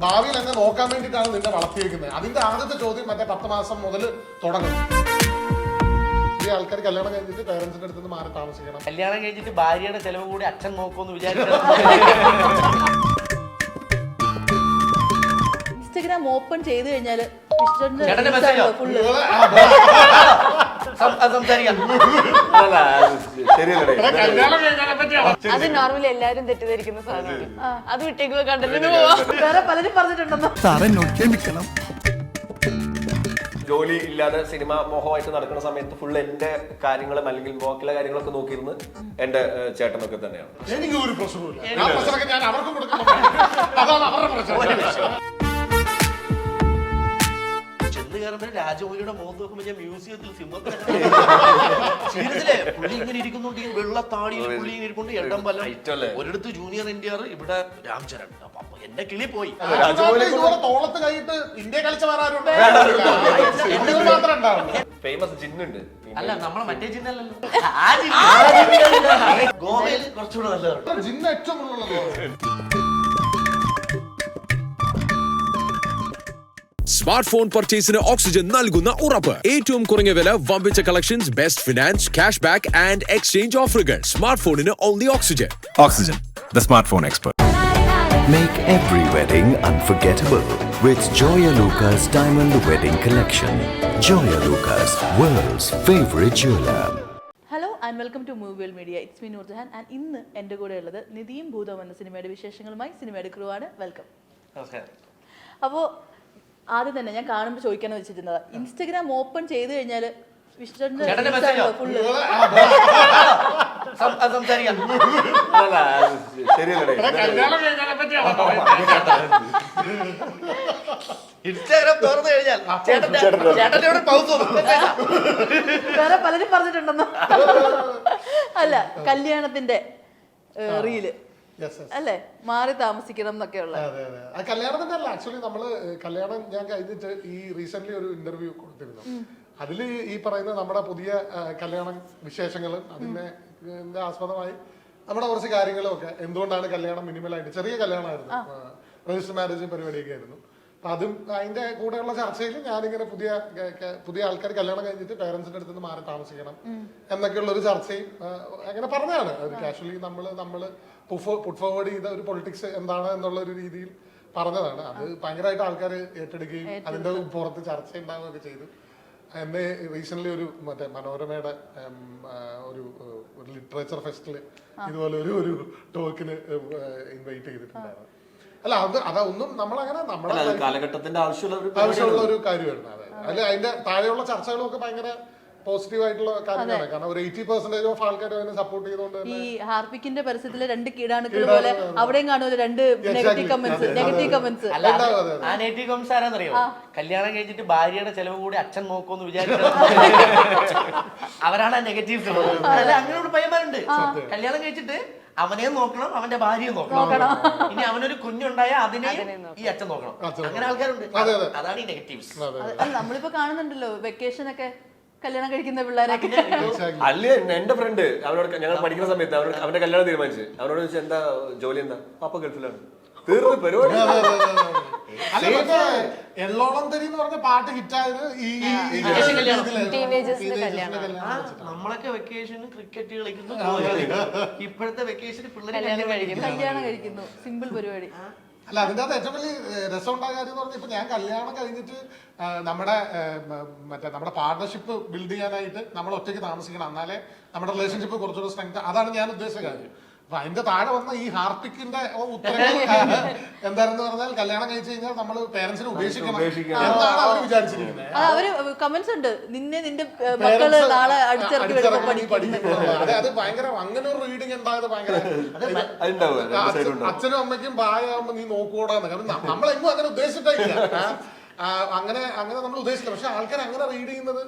ഭാവിയിൽ എന്നെ നോക്കാൻ വേണ്ടിയിട്ടാണ് നിന്നെ വളർത്തിയിരിക്കുന്നത്. അതിന്റെ ആദ്യത്തെ ചോദ്യം മറ്റേ 10 മാസം മുതൽ തുടങ്ങും. ഈ ആൾക്കാർ കല്യാണം കഴിഞ്ഞിട്ട് പേരൻസിന്റെ അടുത്ത് നിന്ന് മാറി താമസിക്കണം. കല്യാണം കഴിഞ്ഞിട്ട് ഭാര്യയുടെ ചെലവ് കൂടി അച്ഛൻ നോക്കുമെന്ന് വിചാരിച്ചു. ഇൻസ്റ്റഗ്രാം ഓപ്പൺ ചെയ്ത് കഴിഞ്ഞാൽ അത് നോർമലി എല്ലാരും തെറ്റിദ്ധരിക്കുന്ന സാധനമാണ്. അത് വിട്ടേക്ക് കണ്ടന്റിന് പോവാ. വേറെ പലരും പറഞ്ഞിട്ടുണ്ടെന്നോ. ജോലി ഇല്ലാതെ സിനിമ മോഹമായിട്ട് നടക്കുന്ന സമയത്ത് ഫുൾ എന്റെ കാര്യങ്ങളും അല്ലെങ്കിൽ ബാക്കിയുള്ള കാര്യങ്ങളൊക്കെ നോക്കിയിരുന്ന് എന്റെ ചേട്ടനൊക്കെ തന്നെയാണ്. എനിക്ക് ഒരു പ്രശ്നവുമില്ല. ആ പ്രശ്നമൊക്കെ ഞാൻ അവർക്കും കൊടുക്കുന്നുണ്ട്. അതാണ് അവരുടെ പ്രശ്നം. രാജമൗലിയുടെ മുഖത്ത് നോക്കുമ്പോൾ ഞാൻ മ്യൂസിയത്തിൽ സിംഹത്തിലെ പുള്ളി ഇങ്ങനെ ഇരിക്കുന്നുണ്ട്, വെള്ള താടിയിൽ പുള്ളി ഇങ്ങനെ ഇരിക്കൊണ്ട് എണ്ണം പല ഒരിടത്ത് ജൂനിയർ എൻടിആർ, ഇവിടെ രാംചരൺ. അപ്പൊ എന്റെ കിളി പോയി. തോളത്ത് കഴിഞ്ഞിട്ട് ഇന്ത്യ കളിച്ച മാത്രം ഉണ്ടാവും. ഫേമസ് ജിന്നുണ്ട്. അല്ല, നമ്മളെ മറ്റേ ജിന്നല്ലല്ലോ, ഗോവയിൽ കുറച്ചുകൂടെ നല്ലതാണ് ജിന്ന്. ഏറ്റവും സ്മാർട്ട് ഫോൺ പർച്ചേസിന് ഓക്സിജൻ നൽകുന്ന ഉറപ്പ്. ഏറ്റവും കുറഞ്ഞ വില, വമ്പിച്ച collections, best finance, cash back and exchange ഓഫറുകൾ. സ്മാർട്ട് ഫോണിന് only Oxygen. Oxygen, the smartphone expert. Make every wedding unforgettable with Joya Lucas Diamond Wedding Collection. Joya Lucas, world's favorite jeweler. Hello and welcome to മൂവിയൽ media. It's me Noorjahan. And ഇന്ന് എൻ്റെ കൂടെ ഉള്ളത് നിധിയും ഭൂതവും എന്ന സിനിമയുടെ വിശേഷങ്ങളുമായി സിനിമയുടെ ക്രൂ ആണ്. വെൽക്കം. അപ്പോൾ ആദ്യം തന്നെ ഞാൻ കാണുമ്പോൾ ചോദിക്കാന്ന് വെച്ചിരുന്നത്, ഇൻസ്റ്റഗ്രാം ഓപ്പൺ ചെയ്ത് കഴിഞ്ഞാൽ ഇൻസ്റ്റാഗ്രാം തുറന്നു കഴിഞ്ഞാൽ വേറെ പലരും പറഞ്ഞിട്ടുണ്ടെന്നോ. അല്ല, കല്യാണത്തിന്റെ റീല് അല്ലേ, മാറി താമസിക്കണം എന്നൊക്കെയുള്ള. അതെ അതെ, ആ കല്യാണത്തിന്റെ അല്ല. ആക്ച്വലി നമ്മള് കല്യാണം ഞാൻ കഴിഞ്ഞിട്ട് ഈ റീസെന്റ് ഒരു ഇന്റർവ്യൂ കൊടുത്തിരുന്നു. അതിൽ ഈ പറയുന്ന നമ്മുടെ പുതിയ കല്യാണ വിശേഷങ്ങളും അതിനെ ആസ്പദമായി നമ്മുടെ കുറച്ച് കാര്യങ്ങളും ഒക്കെ, എന്തുകൊണ്ടാണ് കല്യാണം മിനിമലായിട്ട്, ചെറിയ കല്യാണമായിരുന്നു, രജിസ്റ്റർ മാരേജ് പരിപാടിയൊക്കെ ആയിരുന്നു. അപ്പൊ അതും അതിന്റെ കൂടെയുള്ള ചർച്ചയിൽ ഞാനിങ്ങനെ പുതിയ ആൾക്കാർ കല്യാണം കഴിഞ്ഞിട്ട് പേരൻസിന്റെ അടുത്ത് നിന്ന് മാറി താമസിക്കണം എന്നൊക്കെയുള്ള ഒരു ചർച്ചയും അങ്ങനെ പറഞ്ഞതാണ്. ഒരു കാഷ്വലി നമ്മള് പുട്ട് ഫോർവേഡ് ചെയ്ത ഒരു പൊളിറ്റിക്സ് എന്താണ് എന്നുള്ള ഒരു രീതിയിൽ പറഞ്ഞതാണ്. അത് ഭയങ്കരമായിട്ട് ആൾക്കാർ ഏറ്റെടുക്കുകയും അതിന്റെ പുറത്ത് ചർച്ച ഉണ്ടാവുകയൊക്കെ ചെയ്തു. എന്നെ റീസെന്റ് ഒരു മറ്റേ മനോരമയുടെ ഒരു ലിറ്ററേച്ചർ ഫെസ്റ്റില് ഇതുപോലെ ഒരു ടോക്കിന് ഇൻവൈറ്റ് ചെയ്തിട്ടുണ്ടായിരുന്നു. അല്ല, അതൊന്നും നമ്മളങ്ങനെ നമ്മുടെ കാലഘട്ടത്തിന്റെ ആവശ്യമുള്ള ഒരു കാര്യമായിരുന്നു. അതെ, അതിൽ അതിന്റെ താഴെയുള്ള ചർച്ചകളും ഒക്കെ ഭയങ്കര പോസിറ്റീവ് ആയിട്ടുള്ള കാര്യമാണ്. കാരണം ഒരു 80% ഓഫ് ആൾക്കാർ അതിനെ സപ്പോർട്ട് ചെയ്തുകൊണ്ട് ഈ ഹാർപിക്കിന്റെ പരസ്യത്തിലെ 2 കീടാണുക്കൾ പോലെ അവിടെയും കാണുമല്ലോ 2 നെഗറ്റീവ് കമന്റ്സ്. ആ നെഗറ്റീവ് കമന്റ്സ് ആരാന്നറിയോ? കല്യാണം കഴിഞ്ഞിട്ട് ഭാര്യയുടെ ചെലവ് കൂടി അച്ഛൻ നോക്കുമെന്ന് വിചാരിച്ചു അവരാണ് ആ നെഗറ്റീവ്സ്. അല്ല, അങ്ങനെ പയ്യന്മാരുണ്ട്, കല്യാണം കഴിച്ചിട്ട് അവനെ നോക്കണം, അവന്റെ ഭാര്യയെ നോക്കണം, ഇനി അവനൊരു കുഞ്ഞുണ്ടായ അതിനെ ഈ അച്ഛൻ നോക്കണം. അങ്ങനെ ആൾക്കാരുണ്ട്. അതാണ് ഈ നെഗറ്റീവ്സ്. നമ്മളിപ്പോ കാണുന്നുണ്ടല്ലോ വെക്കേഷൻ ഒക്കെ കല്യാണം കഴിക്കുന്ന പിള്ളേരൊക്കെ. അല്ല, എന്റെ ഫ്രണ്ട് അവനോട് ഞങ്ങൾ പഠിക്കുന്ന സമയത്ത് അവന്റെ കല്യാണം തീരുമാനിച്ചു. അവനോട് ചോദിച്ചാൽ എന്താ ജോലി, എന്താ? പാപ്പ ഗൾഫിലാണ്. തീർന്നു പരിപാടി. എള്ളോളം തരി എന്ന് പറഞ്ഞ പാട്ട് ഹിറ്റായത് നമ്മളൊക്കെ വെക്കേഷന് ക്രിക്കറ്റ് കളിക്കുന്നു, ഇപ്പോഴത്തെ വെക്കേഷന് പിള്ളേർ കല്യാണം കഴിക്കുന്നു. സിമ്പിൾ പരിപാടി. അല്ല, അതിൻ്റെ അകത്ത് ഏറ്റവും വലിയ രസമുണ്ടായ കാര്യം എന്ന് പറഞ്ഞാൽ, ഇപ്പൊ ഞാൻ കല്യാണം കഴിഞ്ഞിട്ട് നമ്മുടെ പാർട്ണർഷിപ്പ് ബിൽഡ് ചെയ്യാനായിട്ട് നമ്മൾ ഒറ്റയ്ക്ക് താമസിക്കണം, എന്നാലേ നമ്മുടെ റിലേഷൻഷിപ്പ് കുറച്ചുകൂടെ സ്ട്രെങ്ത്. അതാണ് ഞാൻ ഉദ്ദേശിച്ച കാര്യം. അപ്പൊ അതിന്റെ താഴെ വന്ന ഈ ഹാർപ്പിക്കിന്റെ ഉത്തരങ്ങൾ എന്താണെന്ന് പറഞ്ഞാൽ, കല്യാണം കഴിച്ചു കഴിഞ്ഞാൽ നമ്മൾ പേരൻസിനെ ഉപേക്ഷിക്കണം എന്നാണ് അവർ വിചാരിച്ചിരിക്കുന്നത്. അവര് കമന്റ്സ് ഉണ്ട്, നിന്റെ മക്കള് നാളെ അടിച്ചിറക്കി പഠിക്കുന്നത്. അതെ, അത് ഭയങ്കര അങ്ങനെ ഒരു റീഡിങ് ഉണ്ടായത് ഭയങ്കര. അച്ഛനും അമ്മയ്ക്കും പ്രായമാകുമ്പോ നീ നോക്കൂടാന്ന്. കാരണം നമ്മളെങ്ങും അങ്ങനെ ഉദ്ദേശിച്ചിട്ടില്ല, അങ്ങനെ നമ്മൾ ഉദ്ദേശിക്കില്ല. പക്ഷെ ആൾക്കാർ അങ്ങനെ റീഡ് ചെയ്യുന്നത്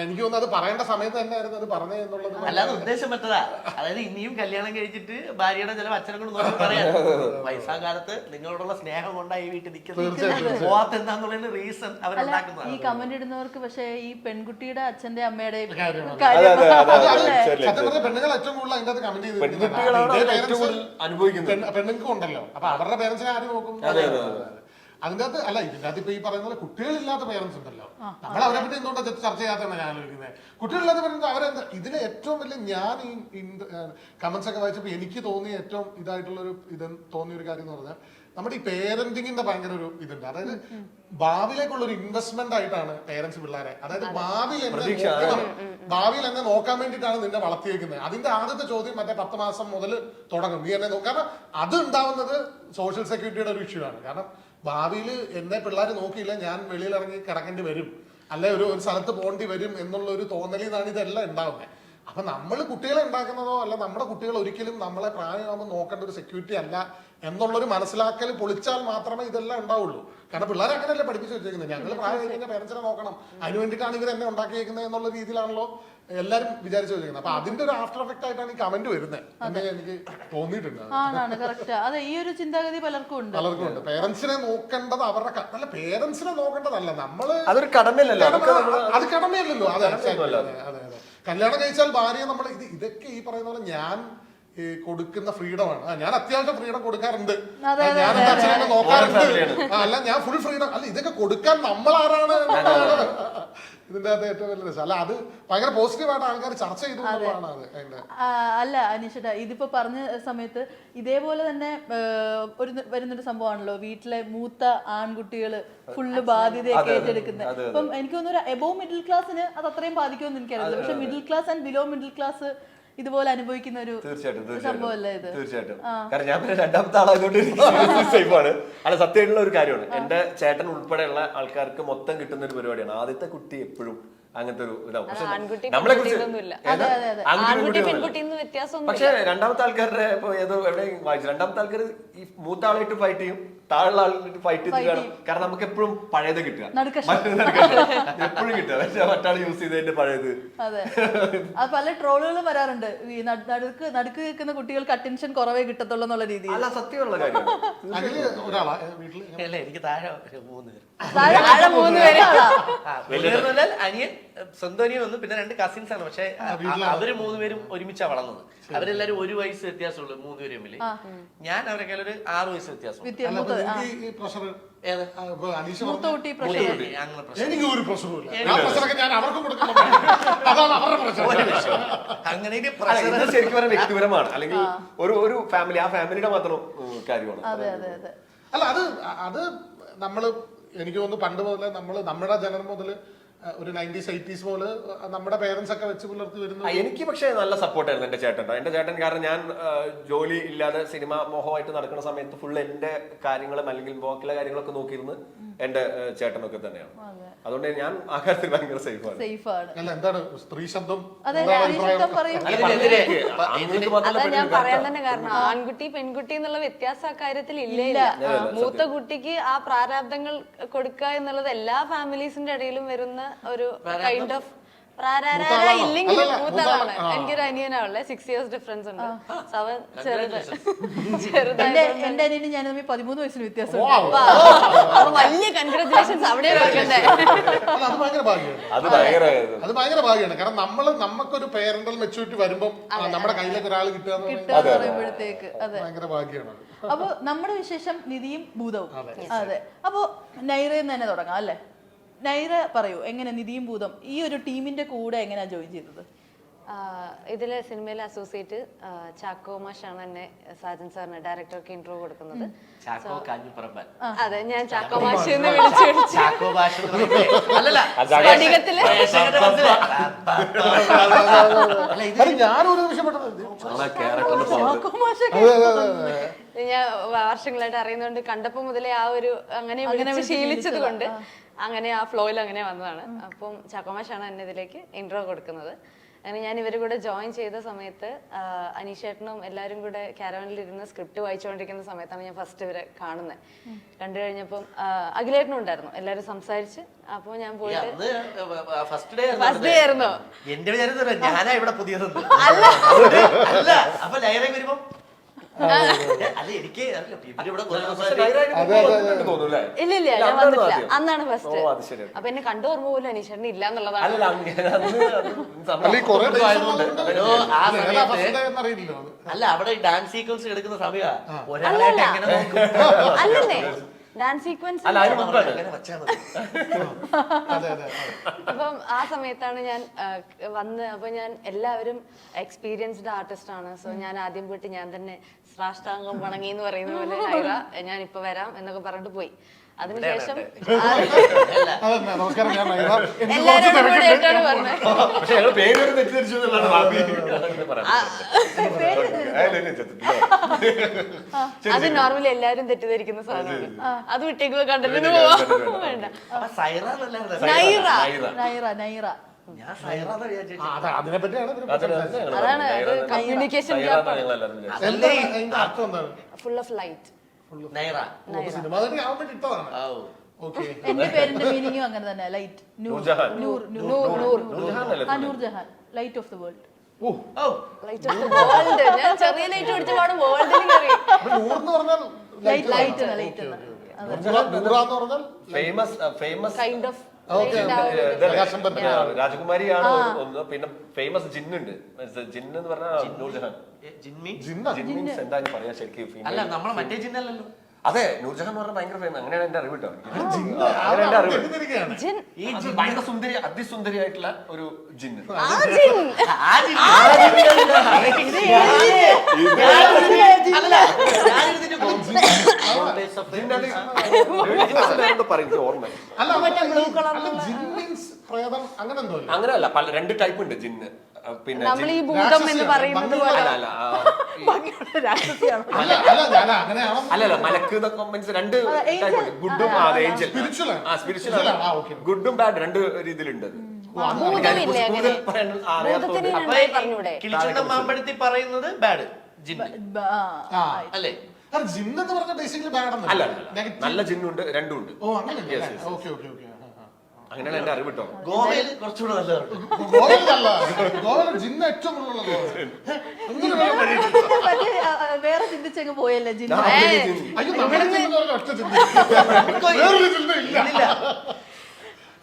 എനിക്ക് തോന്നുന്നു അത് പറയേണ്ട സമയത്ത് തന്നെ ആയിരുന്നു അത് പറഞ്ഞത് എന്നുള്ളത്. അല്ലാതെ ഉദ്ദേശം പറ്റതാ. അതായത് ഇനിയും കല്യാണം കഴിച്ചിട്ട് ഭാര്യയുടെ ചില അച്ഛനെ കൊണ്ട് നോക്കി പറയാം, വയസ്സാകാലത്ത് നിങ്ങളോടുള്ള സ്നേഹം കൊണ്ടാ ഈ വീട്ടിൽ നിൽക്കുന്നത്, പോവാത്ത എന്താന്നുള്ള റീസൺ അവരുണ്ടാക്കുന്നത്. ഈ കമന്റ് ഇടുന്നവർക്ക് പക്ഷേ ഈ പെൺകുട്ടിയുടെ അച്ഛന്റെ അമ്മയുടെ പെണ്ണുങ്ങൾ ഏറ്റവും കൂടുതൽ അതിന്റെ കമന്റ് ചെയ്തിട്ടുണ്ട്. അനുഭവിക്കുന്നത് പെണ്ണുങ്ങൾക്കും ഉണ്ടല്ലോ. അപ്പൊ അവരുടെ പേരൻസിനെ ആര് നോക്കും? അതിൻ്റെ അകത്ത് അല്ല, ഇതിൻ്റെ അകത്ത് ഇപ്പൊ ഈ പറയുന്ന പോലെ കുട്ടികളില്ലാത്ത പേരൻസ് ഉണ്ടല്ലോ, നമ്മൾ അവരെ പറ്റി എന്തുകൊണ്ടാണ് ചർച്ച ചെയ്യാത്തതാണ് ഞാൻ ആലോചിക്കുന്നത്. കുട്ടികളില്ലാത്ത പേരൻസ് അവരെന്താ ഇതിന് ഏറ്റവും വലിയ, ഞാൻ ഈ കമന്റ്സ് ഒക്കെ വായിച്ചപ്പോൾ എനിക്ക് തോന്നിയ ഏറ്റവും ഇതായിട്ടുള്ളൊരു തോന്നിയ ഒരു കാര്യം എന്ന് പറഞ്ഞാൽ നമ്മുടെ ഈ പേരന്റിങ്ങിന്റെ ഭയങ്കര ഒരു ഇതുണ്ട്. അതായത് ഭാവിയിലേക്കുള്ള ഒരു ഇൻവെസ്റ്റ്മെന്റ് ആയിട്ടാണ് പേരൻസ് പിള്ളേരെ, അതായത് ഭാവിയിൽ എന്നെ നോക്കാൻ വേണ്ടിയിട്ടാണ് നിന്നെ വളർത്തിയേക്കുന്നത്. അതിന്റെ ആദ്യത്തെ ചോദ്യം മറ്റേ 10 മാസം മുതൽ തുടങ്ങും, നീ എന്നെ നോക്കാം. കാരണം അത് ഉണ്ടാവുന്നത് സോഷ്യൽ സെക്യൂരിറ്റിയുടെ ഒരു ഇഷ്യൂ ആണ്. കാരണം ഭാവിയിൽ എന്നെ പിള്ളേർ നോക്കിയില്ല, ഞാൻ വെളിയിൽ ഇറങ്ങി കിടക്കേണ്ടി വരും, അല്ലെ ഒരു സ്ഥലത്ത് പോകേണ്ടി വരും എന്നുള്ള ഒരു തോന്നലിൽ നിന്നാണ് ഇതെല്ലാം ഉണ്ടാവുന്നത്. അപ്പൊ നമ്മൾ കുട്ടികളെ ഉണ്ടാക്കുന്നതോ അല്ല, നമ്മുടെ കുട്ടികൾ ഒരിക്കലും നമ്മളെ പ്രായമാകുമ്പോൾ നോക്കേണ്ട ഒരു സെക്യൂരിറ്റി അല്ല എന്നുള്ളൊരു മനസ്സിലാക്കൽ പൊളിച്ചാൽ മാത്രമേ ഇതെല്ലാം ഉണ്ടാവുള്ളൂ. കാരണം പിള്ളേരെ അങ്ങനെയല്ലേ പഠിപ്പിച്ച് വെച്ചിരിക്കുന്നത്, ഞങ്ങൾ പ്രായം കഴിഞ്ഞാൽ പേരൻസിനെ നോക്കണം, അതിന് വേണ്ടിയിട്ടാണ് ഇവർ എന്നെ ഉണ്ടാക്കിയിരിക്കുന്നത് എന്നുള്ള രീതിയിലാണല്ലോ എല്ലാരും വിചാരിച്ചു വെച്ചിരിക്കുന്നത്. അപ്പൊ അതിന്റെ ഒരു ആഫ്റ്റർ എഫക്ട് ആയിട്ടാണ് ഈ കമന്റ് വരുന്നത് എന്ന് എനിക്ക് തോന്നിയിട്ടുണ്ട്. അതെ, ഈ ഒരു ചിന്താഗതി പലർക്കും ഉണ്ട്. പേരൻസിനെ നോക്കേണ്ടത് അവരുടെ അല്ല, പേരൻസിനെ നോക്കേണ്ടതല്ല, നമ്മള് അതൊരു കടമയല്ലല്ലോ, അത് കടമയല്ലല്ലോ. അതെ അതെ. കല്യാണം കഴിച്ചാൽ ഭാര്യയെ നമ്മൾ ഇതൊക്കെ ഈ പറയുന്ന പോലെ ഞാൻ കൊടുക്കുന്ന ഫ്രീഡമാണ്. ഞാൻ അത്യാവശ്യം ഫ്രീഡം കൊടുക്കാറുണ്ട്, ഞാൻ എന്റെ അച്ഛനെ നോക്കാറുണ്ട്, അല്ല ഞാൻ ഫുൾ ഫ്രീഡം അല്ല, ഇതൊക്കെ കൊടുക്കാൻ നമ്മൾ ആരാണ് ഇതിന്റെ അകത്ത് ഏറ്റവും വലിയ രസം. അല്ല, അത് ഭയങ്കര പോസിറ്റീവായിട്ട് ആൾക്കാർ ചർച്ച ചെയ്തു എന്നുള്ളതാണ് അത് അതിന്റെ. അല്ല അനീഷേട്ടാ, ഇതിപ്പോ പറഞ്ഞ സമയത്ത് ഇതേപോലെ തന്നെ വരുന്നൊരു സംഭവമാണല്ലോ, വീട്ടിലെ മൂത്ത ആൺകുട്ടികള് ഫുള്ള് ബാധ്യതയൊക്കെ ഏറ്റെടുക്കുന്നത്. ഇപ്പം എനിക്ക് തോന്നുന്നു എബോവ് മിഡിൽ ക്ലാസ്സിന് അത് അത്രയും ബാധിക്കുമെന്ന് എനിക്കറിയില്ല, പക്ഷെ middle class and below middle class ഇതുപോലെ അനുഭവിക്കുന്ന ഒരു സംഭവമല്ലേ ഇത്? തീർച്ചയായിട്ടും. കാരണം ഞാൻ പിന്നെ രണ്ടാമത്തെ ആളായതുകൊണ്ട് സേഫാണ്. അല്ല, സത്യമായിട്ടുള്ള ഒരു കാര്യമാണ്. എന്റെ ചേട്ടൻ ഉൾപ്പെടെയുള്ള ആൾക്കാർക്ക് മൊത്തം കിട്ടുന്ന ഒരു പരിപാടിയാണ്. ആദ്യത്തെ കുട്ടി എപ്പോഴും അങ്ങനത്തെ ഒരു ഇതാവും. പക്ഷെ നമ്മളെ കുറിച്ച് പക്ഷെ രണ്ടാമത്തെ ആൾക്കാരുടെ ഇപ്പൊ ഏതോ എവിടെയും വായിച്ചു, രണ്ടാമത്തെ ആൾക്കാർ ഈ മൂത്ത ആളായിട്ട് ഫൈറ്റ് ചെയ്യും, താഴെ ആളായിട്ട് ഫൈറ്റ് ചെയ്ത് കാണും. കാരണം നമുക്ക് എപ്പോഴും പഴയത് കിട്ടുക, എപ്പോഴും കിട്ടുക, പക്ഷെ മറ്റാൾ യൂസ് ചെയ്തതിന്റെ പഴയത്. അതെ, അത് പല ട്രോളുകളും വരാറുണ്ട്, ഈ നടുക്ക് നിൽക്കുന്ന കുട്ടികൾക്ക് അറ്റൻഷൻ കുറവേ കിട്ടത്തുള്ളൂ എന്നുള്ള രീതിയിൽ. അല്ല, സത്യമുള്ള കാര്യമാണ്. എനിക്ക് താഴെ 3 പേര്, അനിയൻ സ്വന്തം അനിയൻ വന്നു, പിന്നെ 2 കസിൻസ് ആണ്. പക്ഷെ അവര് 3 പേരും ഒരുമിച്ചാണ് വളർന്നത്. അവരെല്ലാരും 1 വയസ്സ് വ്യത്യാസമുള്ളൂ 3 പേരും തമ്മിൽ. ഞാൻ അവരെക്കാൾ ഒരു 6 വയസ്സ് വ്യത്യാസം. അങ്ങനെ ശരിക്കും പറഞ്ഞാൽ വ്യക്തിപരമാണ്, അല്ലെങ്കിൽ ഒരു ഫാമിലി, ആ ഫാമിലിയുടെ മാത്രം കാര്യമാണ്. അല്ല, അത് നമ്മള് എനിക്ക് തോന്നുന്നു പണ്ട് മുതലേ നമ്മുടെ ജനനം മുതല് ഒരു 90s 80s പോലെ നമ്മുടെ പേരൻസ് ഒക്കെ വെച്ച് പുലർത്തി വരുന്നു. എനിക്ക് പക്ഷേ നല്ല സപ്പോർട്ടായിരുന്നു എന്റെ ചേട്ടൻ. എന്റെ ചേട്ടൻ കാരണം ഞാൻ ജോലി ഇല്ലാതെ സിനിമ മോഹമായിട്ട് നടക്കുന്ന സമയത്ത് ഫുൾ എന്റെ കാര്യങ്ങളും അല്ലെങ്കിൽ ബാക്കിയുള്ള കാര്യങ്ങളൊക്കെ നോക്കിയിരുന്ന് എന്റെ ചേട്ടനൊക്കെ തന്നെയാണ്. അതുകൊണ്ട് ഞാൻ ആ കാര്യത്തിൽ ഭയങ്കര സേഫാണ്. അല്ല, എന്താണ് സ്ത്രീ ശബ്ദം? ഞാൻ പറയാൻ തന്നെ കാരണം ആൺകുട്ടി പെൺകുട്ടി എന്നുള്ള വ്യത്യാസം ആ കാര്യത്തിൽ ഇല്ല. മൂത്ത കുട്ടിക്ക് ആ പ്രാരാബ്ദങ്ങൾ കൊടുക്കുക എന്നുള്ളത് എല്ലാ ഫാമിലീസിന്റെ ഇടയിലും വരുന്ന ഒരു കൈൻഡ് ഓഫ് ഇല്ലെങ്കിലും മൂത്തതാണ്. എനിക്കൊരു അനിയനാവുള്ള 6 years ഡിഫറൻസ് ഉണ്ട്. അവൻ എന്റെ അനിയനും ഞാൻ 13 വയസ്സിന് വ്യത്യാസം. വലിയ കൺഗ്രാറ്റുലേഷൻസ് അവിടെ വെക്കണ്ടേ. അത് ഭയങ്കര ഭാഗ്യമാണ്. കാരണം നമുക്കൊരു പേരന്റൽ മെച്ചൂരിറ്റി വരുമ്പം നമ്മുടെ കയ്യിലേക്ക് ഒരാൾ കിട്ടുക പറയുമ്പോഴത്തേക്ക് അതെ ഭയങ്കര ഭാഗ്യമാണ്. അപ്പൊ നമ്മുടെ വിശേഷം നിധിയും ഭൂതവും. അതെ, അപ്പൊ നൈറയിൽ തന്നെ തുടങ്ങാം അല്ലേ? നൈറ പറയൂ, എങ്ങനെ നിധിയും ഭൂതം ഈ ഒരു ടീമിന്റെ കൂടെ എങ്ങനെയാ ജോയിൻ ചെയ്തത്? ഇതിലെ സിനിമയിലെ അസോസിയേറ്റ് ചാക്കോ മാഷാണ് എന്നെ സാജൻ സാറിന് ഡയറക്ടർക്ക് ഇൻട്രോ കൊടുക്കുന്നത്. അതെ, ഞാൻ ചാക്കോ മാഷ് എന്ന് വിളിച്ചു. ഞാൻ വർഷങ്ങളായിട്ട് അറിയുന്നതുകൊണ്ട് കണ്ടപ്പോ മുതലേ ആ ഒരു അങ്ങനെ ശീലിച്ചത് കൊണ്ട് അങ്ങനെ ആ ഫ്ലോയിൽ അങ്ങനെ വന്നതാണ്. അപ്പം ചാക്കോ മാഷാണ് എന്നെ ഇതിലേക്ക് ഇൻട്രോ കൊടുക്കുന്നത്. അങ്ങനെ ഞാൻ ഇവരുടെ കൂടെ ജോയിൻ ചെയ്ത സമയത്ത് അനീഷേട്ടനും എല്ലാവരും കൂടെ കാരവനിൽ ഇരുന്ന് സ്ക്രിപ്റ്റ് വായിച്ചുകൊണ്ടിരിക്കുന്ന സമയത്താണ് ഞാൻ ഫസ്റ്റ് ഇവരെ കാണുന്നത്. കണ്ടു കഴിഞ്ഞപ്പം അഖിലേട്ടനും ഉണ്ടായിരുന്നു, എല്ലാവരും സംസാരിച്ച്. അപ്പൊ ഞാൻ പോയിട്ട് ഫസ്റ്റ് ഡേ ആയിരുന്നു. എന്റെ വിചാരം ഞാനാ ഇവിടെ പുതിയതെന്ന്. അപ്പൊ ലൈറ വരുമ്പോ ഇല്ലില്ല, ഞാൻ വന്നിട്ടില്ല, അന്നാണ് ഫസ്റ്റ്. അപ്പൊ എന്നെ കണ്ടു ഓർമ്മ പോലും അനീഷേട്ടൻ ഇല്ല എന്നുള്ളതാണ്. അല്ല, അവിടെ ഡാൻസ് സീക്വൻസ് എടുക്കുന്ന സമയമാ. അല്ലല്ലേ, ഡാൻസ് സീക്വൻസ് അല്ല അതിന് മുമ്പാണ്. അങ്ങനെ വെച്ചാൽ മതി. അതെ അതെ അപ്പം ആ സമയത്താണ് ഞാൻ അപ്പൊ ഞാൻ എല്ലാവരും എക്സ്പീരിയൻസ്ഡ് ആർട്ടിസ്റ്റ് ആണ്. സോ ഞാൻ ആദ്യം പോയിട്ട് ഞാൻ തന്നെ സാഷ്ടാംഗം വണങ്ങി എന്ന് പറയുന്ന പോലെ നൈറ ഞാൻ ഇപ്പൊ വരാം എന്നൊക്കെ പറഞ്ഞിട്ട് പോയി. അതിനുശേഷം അതന്നെ. നമസ്കാരം, ഞാൻ നൈറ. എനിക്ക് കുറച്ച് എല്ലാവരും കൂടെ തിരക്കുണ്ട്. ആയിട്ടാണ് പറഞ്ഞത്. പക്ഷെ ഞങ്ങൾ പേര് തെറ്റിദ്ധരിച്ചു എന്നുള്ളതാണ് ഭാവി. അതങ്ങനെ പറയാം. അത് നോർമലി എല്ലാരും തെറ്റിദ്ധരിക്കുന്ന സാധനമാണ്. അത് വിട്ടേക്ക് കണ്ടല്ലോ പോവാ വേണ്ട. അപ്പൊ സൈറ എന്നല്ലായിരുന്നു. നൈറ. നൈറ ഞാൻ സൈറ എന്ന് വിചാരിച്ചു. അതിനെ പറ്റിയാണ് അതാണ് കമ്മ്യൂണിക്കേഷൻ അതിന്റെ അർത്ഥം എന്താണ്? Full of light. Naira. Cinema തന്നെ ആവാൻ വേണ്ടി ഇട്ടതാണ്. ഓക്കെ. എന്റെ പേരിന്റെ മീനിങ്ങും അങ്ങനെ തന്നെ. Light, Noorjahan. Noorjahan, light of the world. Light of the world. ഞാൻ ചെറിയ ലൈറ്റ് പിടിച്ച പാടും വേൾഡിൽ കയറി. നൂറെന്ന് പറഞ്ഞാൽ ലൈറ്റ് നൂറാന്ന് പറഞ്ഞാൽ ഫേമസ് കൈൻഡ് ഓഫ് രാജകുമാരിയാണ് ഒന്ന്. പിന്നെ ഫേമസ് ജിന്നുണ്ട്. ജിന്ന് എന്ന് പറഞ്ഞാൽ നൂർജഹാൻ. ജിന്മി. ജിന്ന് എന്താ പറയാ ശരിക്കും? അല്ല നമ്മളെ മറ്റേ ജിന്നല്ലല്ലോ. അതെ, നൂർജഹാൻ എന്ന് പറഞ്ഞാൽ ഭയങ്കര ഫേമസ്. അങ്ങനെയാണ് എന്റെ അറിവ് കേട്ടോ. അങ്ങനെ എന്റെ അറിവ്. ജിൻ. ഈ ഭയങ്കര സുന്ദരി, അതിസുന്ദരിയായിട്ടുള്ള ഒരു ജിന്ന്. ആ ജിൻ. അല്ല ജിൻ മീൻസ് പ്രേതം അങ്ങനെ എന്തോ അല്ലേ? അങ്ങനെയല്ല, പല രണ്ട് ടൈപ്പ് ഉണ്ട് ജിന്ന്. പിന്നെ നമ്മൾ ഈ ഭൂതം എന്ന് പറയുന്നത് പോലെ അല്ല അങ്ങനെയാണോ? അല്ലല്ല, മലക്ക് മീൻസ് രണ്ട് ടൈപ്പ് ഉണ്ട്. ഗുഡും ഏഞ്ചൽ. സ്പിരിച്വൽ ഗുഡും ബാഡ് രണ്ട് രീതിയിലുണ്ട്. ഭൂതമില്ലേ അങ്ങനെ? ഭൂതത്തിന് രണ്ടായി പറഞ്ഞൂടെ? കിളിച്ചുണ്ടൻ മാമ്പഴത്തിൽ പറയുന്നത് ബാഡ് ജിന്ന് അല്ലേ? ജിന്ന് എന്ന് പറഞ്ഞാൽ ബേസിക്കലി ബാഡ് അല്ല, നല്ല ജിന്നുണ്ട്, രണ്ടും ഉണ്ട്. ഓ അങ്ങനെ. Okay okay okay. അങ്ങനെയാണ് എന്റെ അറിവ് കേട്ടോ. ഗോവയിൽ കുറച്ചുകൂടെ നല്ലതാണ്. ഗോവയിൽ ജിന്ന് ഏറ്റവും കൂടുതലുള്ള വേറെ ചിന്തിച്ചങ്ങ് പോയല്ലേ ജിന്ന്. അയ്യോ, നമ്മുടെ ജിന്ന് എന്ന് പറഞ്ഞാൽ ഒറ്റ ജിന്ന്. വേറൊരു ജിന്ന് ഇല്ല.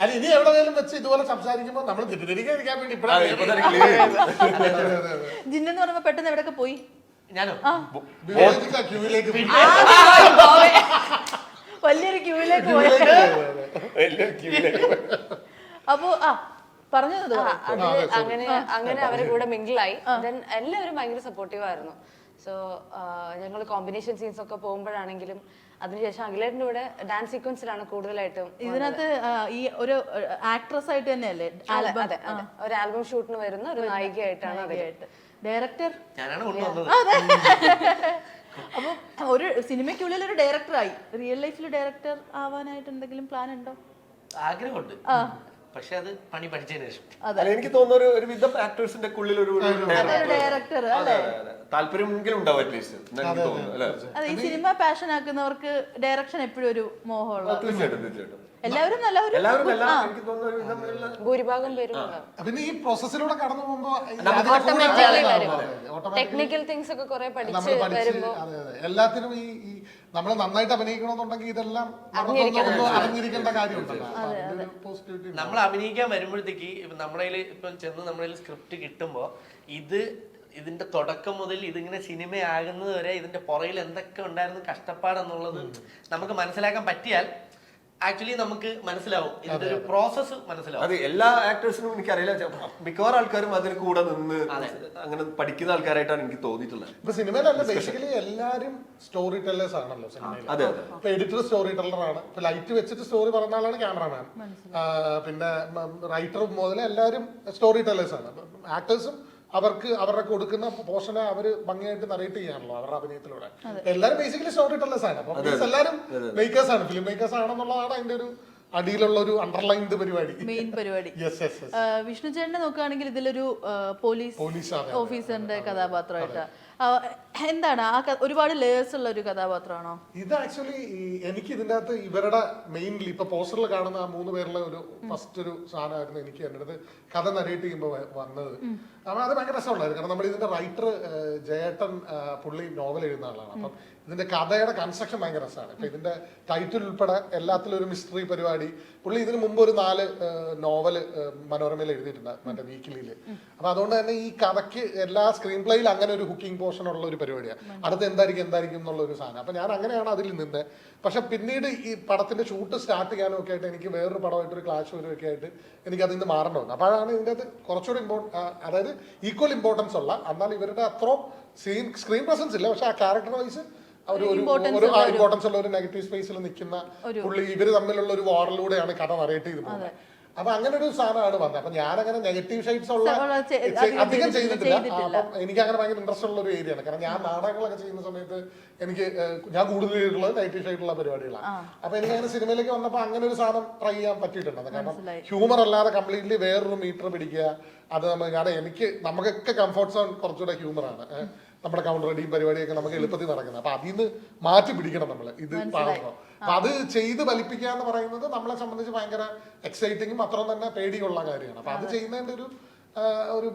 അല്ല, ഇനി എവിടെയെങ്കിലും വെച്ച് ഇതുപോലെ സംസാരിക്കുമ്പോൾ നമ്മൾ തെറ്റിദ്ധരിക്കാതിരിക്കാൻ വേണ്ടി ജിന്നെന്ന് പറയുമ്പോ പെട്ടെന്ന് എവിടെയൊക്കെ പോയി? ഞാനോ? ക്യൂവിലേക്ക് വലിയൊരു ക്യൂവിലേക്ക് പോയ. അപ്പോ പറഞ്ഞത് അങ്ങനെ അവരെ കൂടെ മിങ്കിളായി. ദെൻ എല്ലാവരും ഭയങ്കര സപ്പോർട്ടീവ് ആയിരുന്നു. സോ ഞങ്ങൾ കോമ്പിനേഷൻ സീൻസ് ഒക്കെ പോകുമ്പോഴാണെങ്കിലും അതിനുശേഷം അഖിലേട്ടൻ്റെ കൂടെ ഡാൻസ് സീക്വൻസിലാണ് കൂടുതലായിട്ടും. ഇതിനകത്ത് ഈ ഒരു ആക്ട്രസ് ആയിട്ട് തന്നെയല്ലേ? അതെ, ഒരു ആൽബം ഷൂട്ടിന് വരുന്ന ഒരു നായികയായിട്ടാണ് ഡയറക്ടർ. ഞാനാണ് കൊണ്ടുവന്നത്. അപ്പൊ ഒരു സിനിമയ്ക്കുള്ളിൽ ഒരു ഡയറക്ടറായി. റിയൽ ലൈഫിൽ ഡയറക്ടർ ആവാനായിട്ട് എന്തെങ്കിലും പ്ലാൻ ഉണ്ടോ? ആഗ്രഹമുണ്ട്, പക്ഷെ അത് പണി പഠിച്ചതിന് ശേഷം. എനിക്ക് തോന്നുന്ന ഒരു വിധം ആക്ടേഴ്സിന്റെ ഉള്ളിൽ ഒരു ഡയറക്ടർ താല്പര്യമെങ്കിലും ഉണ്ടാവും അറ്റ്ലീസ്റ്റ്. എനിക്ക് തോന്നുന്നു അല്ലേ? അതെ, ഈ സിനിമ പാഷൻ ആക്കുന്നവർക്ക് ഡയറക്ഷൻ എപ്പോഴും ഒരു മോഹമുള്ള. തീർച്ചയായിട്ടും എല്ലാവരും എനിക്ക് തോന്നുന്ന ഒരു വിധമുള്ള ഭൂരിഭാഗം പേരും. പിന്നെ ഈ പ്രോസസ്സിലൂടെ കടന്നു പോകുമ്പോ ടെക്നിക്കൽ തിങ്സ് ഒക്കെ കുറെ പഠിച്ച് വരുമ്പോ എല്ലാത്തിനും ഈ നമ്മൾ നന്നായിട്ട് അഭിനയിക്കണമെന്നുണ്ടെങ്കിൽ ഇതെല്ലാം അറിഞ്ഞിരിക്കേണ്ട കാര്യമുണ്ടല്ലോ. നമ്മൾ അഭിനയിക്കാൻ വരുമ്പോഴത്തേക്ക് നമ്മുടെ ഇപ്പം ചെന്ന് നമ്മുടെ സ്ക്രിപ്റ്റ് കിട്ടുമ്പോ ഇതിന്റെ തുടക്കം മുതൽ ഇതിങ്ങനെ സിനിമയാകുന്നത് വരെ ഇതിന്റെ പുറകിൽ എന്തൊക്കെ ഉണ്ടായിരുന്നു കഷ്ടപ്പാടെന്നുള്ളത് നമുക്ക് മനസ്സിലാക്കാൻ പറ്റിയാൽ ആക്ച്വലി നമുക്ക് മനസ്സിലാവും, ഇതിന്റെ ഒരു പ്രോസസ് മനസ്സിലാവും. അത് എല്ലാ ആക്ടേഴ്സിനും എനിക്കറിയില്ല, മിക്കവാറും ആൾക്കാരും അതിന് കൂടെ നിന്ന് അങ്ങനെ പഠിക്കുന്ന ആൾക്കാരായിട്ടാണ് എനിക്ക് തോന്നിയിട്ടുള്ളത്. ഇപ്പൊ സിനിമയിലല്ല, ബേസിക്കലി എല്ലാരും സ്റ്റോറി ടെല്ലേഴ്സ് ആണല്ലോ സിനിമയിൽ. ഇപ്പൊ എഡിറ്റർ സ്റ്റോറി ടെല്ലറാണ്, ഇപ്പൊ ലൈറ്റ് വെച്ചിട്ട് സ്റ്റോറി പറഞ്ഞ ആളാണ് ക്യാമറാമാൻ, പിന്നെ റൈറ്റർ മുതൽ എല്ലാവരും സ്റ്റോറി ടെല്ലേഴ്സ് ആണ്. ആക്ടേഴ്സും അവർക്ക് അവരുടെ കൊടുക്കുന്ന പോർഷനെ അവര് ഭംഗിയായിട്ട് നറേറ്റ് ചെയ്യാണല്ലോ അവരുടെ അഭിനയത്തിലൂടെ. എല്ലാരും ബേസിക്കലി സ്റ്റോറി ടെല്ലേഴ്സ് ആണ്. അപ്പൊ എല്ലാരും മേക്കേഴ്സ് ആണ്, ഫിലിം മേക്കേഴ്സ് ആണെന്നുള്ളതാണ് അതിന്റെ ഒരു അടിയിലുള്ള ഒരു അണ്ടർലൈൻഡ് പരിപാടി, മെയിൻ പരിപാടി. വിഷ്ണു ചേട്ടനെ നോക്കുകയാണെങ്കിൽ ഇതിലൊരു പോലീസ് ഓഫീസറിന്റെ കഥാപാത്രമായിട്ട് എന്താണ് ഒരുപാട് ലേയേഴ്സ് ഉള്ള ഒരു കഥാപാത്രമാണോ ഇത്? ആക്ച്വലി എനിക്ക് ഇതിന്റെ അകത്ത് ഇവരുടെ മെയിൻലി ഇപ്പൊ പോസ്റ്ററിൽ കാണുന്ന ആ 3 പേരുള്ള ഒരു ഫസ്റ്റ് ഒരു സാധനമായിരുന്നു എനിക്ക് എൻ്റെ അടുത്ത് കഥ നരേറ്റ് ചെയ്യുമ്പോൾ വന്നത്. അപ്പം അത് ഭയങ്കര രസമുള്ളായിരുന്നു. കാരണം നമ്മുടെ ഇതിന്റെ റൈറ്റർ ജയേട്ടൻ പുള്ളി നോവൽ എഴുതുന്ന ആളാണ്. അപ്പം ഇതിന്റെ കഥയുടെ കൺസ്ട്രക്ഷൻ ഭയങ്കര രസമാണ്. ഇപ്പൊ ഇതിന്റെ ടൈറ്റിൽ ഉൾപ്പെടെ എല്ലാത്തിലും ഒരു മിസ്റ്ററി പരിപാടി. പുള്ളി ഇതിന് മുമ്പ് ഒരു 4 നോവല് മനോരമയിൽ എഴുതിയിട്ടുണ്ട്, മറ്റേ വീക്കിലിയില്. അപ്പൊ അതുകൊണ്ട് തന്നെ ഈ കഥയ്ക്ക് എല്ലാ സ്ക്രീൻ പ്ലേയിൽ അങ്ങനെ ഒരു ഹുക്കിംഗ് ഇമോഷൻ ഉള്ള ഒരു പരിപാടിയാണ്. അടുത്ത് എന്തായിരിക്കും എന്നുള്ള ഒരു സാധനം. അപ്പൊ ഞാൻ അങ്ങനെയാണ് അതിൽ നിന്ന്. പക്ഷെ പിന്നീട് ഈ പടത്തിന്റെ ഷൂട്ട് സ്റ്റാർട്ട് ചെയ്യാനും ഒക്കെ ആയിട്ട് എനിക്ക് വേറൊരു പടമായിട്ട് ഒരു ക്ലാഷ് വരുമൊക്കെ ആയിട്ട് എനിക്ക് അതിൽ നിന്ന് മാറേണ്ടി വന്നു. അപ്പോഴാണ് ഇതിൻ്റെ അത് കുറച്ചുകൂടി അതായത് ഈക്വൽ ഇമ്പോർട്ടൻസ് ഉള്ള, എന്നാൽ ഇവരുടെ അത്രയും സ്ക്രീൻ പ്രസൻസ് ഇല്ല, പക്ഷെ ആ ക്യാരക്ടർ വൈസ് ഒരു ഇമ്പോർട്ടൻസ് ഉള്ള ഒരു നെഗറ്റീവ് സ്പേസിൽ നിൽക്കുന്ന പുള്ളി, ഇവര് തമ്മിലുള്ള ഒരു വാറിലൂടെയാണ് കഥ നറേറ്റ് ചെയ്ത് പോകുന്നത്. അപ്പൊ അങ്ങനെ ഒരു സാധനമാണ് വന്നത്. അപ്പൊ ഞാനങ്ങനെ നെഗറ്റീവ് ഷെയ്ഡ്സ് ഉള്ള അധികം ചെയ്തിട്ടില്ല. അപ്പം എനിക്ക് അങ്ങനെ ഭയങ്കര ഇൻട്രസ്റ്റ് ഉള്ള ഒരു ഏരിയയാണ്. കാരണം ഞാൻ നാടകങ്ങളൊക്കെ ചെയ്യുന്ന സമയത്ത് എനിക്ക് ഞാൻ കൂടുതൽ ചെയ്തിട്ടുള്ളത് നെഗറ്റീവ് ഷെയ്ഡുള്ള പരിപാടികളാണ്. അപ്പൊ എനിക്ക് അങ്ങനെ സിനിമയിലേക്ക് വന്നപ്പോൾ അങ്ങനെ ഒരു സാധനം ട്രൈ ചെയ്യാൻ പറ്റിയിട്ടുണ്ട്. കാരണം ഹ്യൂമർ അല്ലാതെ കംപ്ലീറ്റ്ലി വേറൊരു മീറ്റർ പിടിക്കുക, അത് കാരണം നമുക്കൊക്കെ കംഫർട്ട് സോൺ കുറച്ചുകൂടെ ഹ്യൂമറാണ്. നമ്മുടെ കൗണ്ടർ അടിയും പരിപാടിയൊക്കെ നമുക്ക് എളുപ്പത്തിൽ നടക്കുന്നത്. അപ്പൊ അതിൽ നിന്ന് മാറ്റി പിടിക്കണം നമ്മൾ ഇത് പാടുമ്പോൾ. അപ്പൊ അത് ചെയ്ത് ഫലിപ്പിക്കുക എന്ന് പറയുന്നത് നമ്മളെ സംബന്ധിച്ച് ഭയങ്കര എക്സൈറ്റിങ്ങും അത്രയും തന്നെ പേടിയുള്ള കാര്യമാണ്. അപ്പൊ അത് ചെയ്യുന്നതിന്റെ ഒരു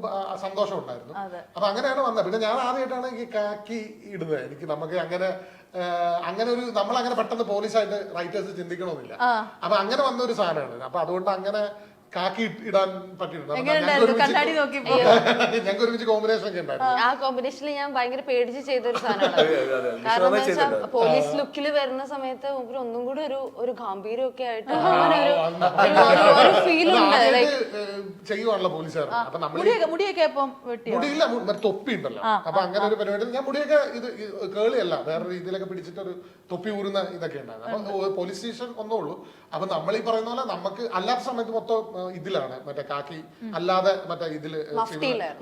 സന്തോഷം ഉണ്ടായിരുന്നു. അപ്പൊ അങ്ങനെയാണ് വന്നത്. പിന്നെ ഞാൻ ആദ്യമായിട്ടാണ് ഈ കാക്കി ഇടുന്നത്. നമുക്ക് അങ്ങനെ ഒരു നമ്മളങ്ങനെ പെട്ടെന്ന് പോലീസായിട്ട് റൈറ്റേഴ്സ് ചിന്തിക്കണമെന്നില്ല. അപ്പൊ അങ്ങനെ വന്ന ഒരു സാധനമാണ്. അപ്പൊ അതുകൊണ്ട് അങ്ങനെ കാക്കി ഇടാൻ പറ്റിയിട്ടുണ്ട്. ഞങ്ങൾക്ക് ഒരുമിച്ച് കോമ്പിനേഷൻ ഒക്കെ ഉണ്ടായിരുന്നു. ആ കോമ്പിനേഷനിൽ ഞാൻ ഭയങ്കര പേടിച്ച് ചെയ്തൊരു സാധനമാണ്. കാരണം പോലീസ് ലുക്കിൽ വരുന്ന സമയത്ത് ഒന്നും കൂടി ഒരു ഗാംഭീര്യമൊക്കെ ആയിട്ട് ഒരു ഫീൽ ഉണ്ട്. ചെയ്യുവാണല്ലോ പോലീസുകാർ. അപ്പൊ മുടിയില്ല, തൊപ്പി ഉണ്ടല്ലോ. അപ്പൊ അങ്ങനെ ഒരു പരിപാടി ഞാൻ മുടിയൊക്കെ ഇത് കേളിയല്ല, വേറെ രീതിയിലൊക്കെ പിടിച്ചിട്ട് ഒരു തൊപ്പി ഊരുന്ന ഇതൊക്കെ ഉണ്ടായിരുന്നു. അപ്പൊ പോലീസ് സ്റ്റേഷൻ ഒന്നേ ഉള്ളൂ. അപ്പൊ നമ്മൾ ഈ പറയുന്ന പോലെ നമുക്ക് അല്ലാത്ത സമയത്ത് മൊത്തം ഇതിലാണ്, മറ്റേ കാക്കി അല്ലാതെ മറ്റേ ഇതില്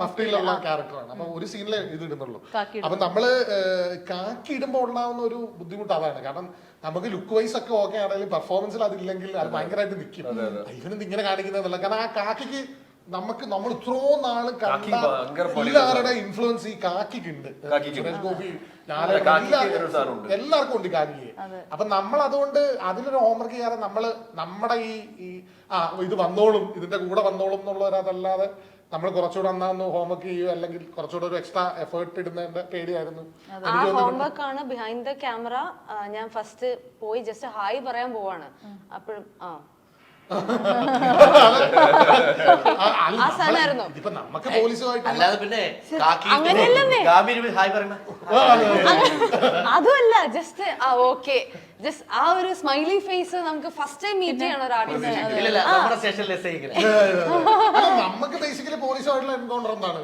മഫ്റ്റിയിലുള്ള ക്യാരക്ടറാണ്. അപ്പൊ ഒരു സീനിലെ ഇത് ഇടുന്നുള്ളൂ. അപ്പൊ നമ്മള് കാക്കി ഇടുമ്പോൾ ഉണ്ടാവുന്ന ഒരു ബുദ്ധിമുട്ട് അതാണ്. കാരണം നമുക്ക് ലുക്ക് വൈസ് ഒക്കെ ഓക്കെ ആണെങ്കിലും പെർഫോമൻസിൽ അതില്ലെങ്കിൽ അത് ഭയങ്കരമായിട്ട് നിൽക്കും. ഇവനെന്ത് ഇങ്ങനെ കാണിക്കുന്നതെന്നുള്ള. കാരണം ആ കാക്കിക്ക് നമ്മൾ ഇത്രയും നാള് എല്ലാവരുടെ ഇൻഫ്ലുവൻസ് ഈ കാക്കിക്കുണ്ട്. സുരേഷ് ഗോപി, എല്ലാവർക്കും ഉണ്ട് കാക്കിക്ക്. അപ്പൊ നമ്മൾ അതുകൊണ്ട് അതിലൊരു ഹോംവർക്ക് ചെയ്യാതെ നമ്മുടെ ഈ ഇത് വന്നോളും, ഇതിന്റെ കൂടെ വന്നോളും എന്നുള്ളവരതല്ലാതെ നമ്മൾ കുറച്ചുകൂടെ അന്നാന്ന് ഹോംവർക്ക് ചെയ്യുക, അല്ലെങ്കിൽ കുറച്ചുകൂടെ ഒരു എക്സ്ട്രാ എഫേർട്ട് ഇടുന്നതിന്റെ പേടിയായിരുന്നു. ആ ഹോംവർക്ക് ആണ് ബിഹൈൻഡ് ദ ക്യാമറ. ഞാൻ ഫസ്റ്റ് പോയി ജസ്റ്റ് ഹായ് പറയാൻ പോവാണ്. അപ്പോഴും ഇപ്പൊ നമുക്ക് പോലീസുമായിട്ട് അല്ലാതെ പിന്നെ അതുമല്ല, ജസ്റ്റ് ഓക്കെ, ജസ്റ്റ് ആ ഒരു സ്മൈലി ഫേസ് നമുക്ക് ഫസ്റ്റ് ടൈം മീറ്റ് ചെയ്യണം ഒരു ആർട്ടിസ്റ്റ്. നമുക്ക് ബേസിക്കലി പോലീസുമായിട്ടുള്ള എൻകൗണ്ടർ എന്താണ്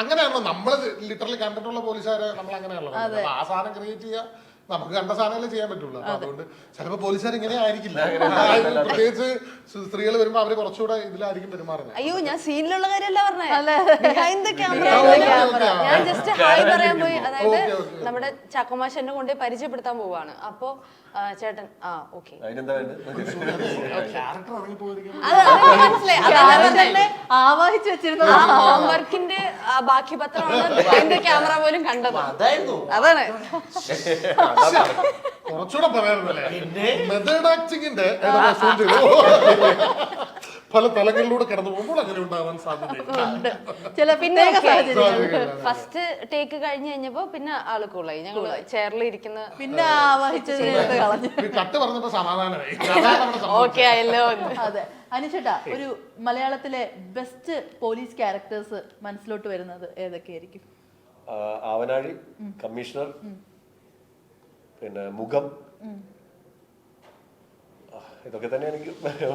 അങ്ങനെയാണല്ലോ നമ്മള് ലിറ്ററലി കണ്ടിട്ടുള്ള പോലീസുകാരെ നമ്മൾ അങ്ങനെയാണല്ലോ. ആ സാധനം ക്രിയേറ്റ് ചെയ്യുക, നമുക്ക് കണ്ട സാധനങ്ങളെ ചെയ്യാൻ പറ്റുള്ളൂ. അപ്പൊ അതുകൊണ്ട് ചിലപ്പോ പോലീസുകാർ ഇങ്ങനെ ആയിരിക്കില്ല. പ്രത്യേകിച്ച് സ്ത്രീകൾ വരുമ്പോ അവര് കുറച്ചുകൂടെ ഇതിലായിരിക്കും പെരുമാറുന്നത്. അയ്യോ, ഞാൻ സീനിലുള്ള കാര്യമല്ല പറഞ്ഞത്, ബിഹൈൻഡ് ദ ക്യാമറ. ഞാൻ ജസ്റ്റ് ഹായ് പറയാൻ പോയി. അതായത് നമ്മുടെ ചാക്കോമാഷ് എന്നെ കൊണ്ട് പരിചയപ്പെടുത്താൻ പോവാണ്. അപ്പൊ ചേട്ടൻ ഓക്കെ ആവാഹിച്ചു വെച്ചിരുന്ന ഹോംവർക്കിന്റെ ബാക്കി പത്രമാണ് ബിഹൈൻഡ് ദ ക്യാമറ പോലും കണ്ടത്. അതാണ് കുറച്ചുകൂടെ പറയാറുണ്ടല്ലേ മെത്തേഡ് ആക്ടിങ്ങിന്റെ പല തലങ്ങളിലൂടെ കടന്നു പോകുമ്പോൾ അങ്ങനെ ഉണ്ടാവാൻ സാധ്യതയുണ്ട്. പിന്നെ ഫസ്റ്റ് ടേക്ക് കഴിഞ്ഞ് കഴിഞ്ഞപ്പോ പിന്നെ ആള് കൂളായി. ഞങ്ങള് ചെയറിൽ ഇരിക്കുന്ന പിന്നെ കട്ട് പറഞ്ഞപ്പോ സമാധാനമായി. ഓക്കെ ആയല്ലോ. അതെ, അനുചേട്ടാ, ഒരു മലയാളത്തിലെ ബെസ്റ്റ് പോലീസ് ക്യാരക്ടേഴ്സ് മനസ്സിലോട്ട് വരുന്നത് ഏതൊക്കെയായിരിക്കും? ആവനാഴി, കമ്മീഷണർ, പിന്നെ മുഖം, ഇതൊക്കെ തന്നെ എനിക്ക്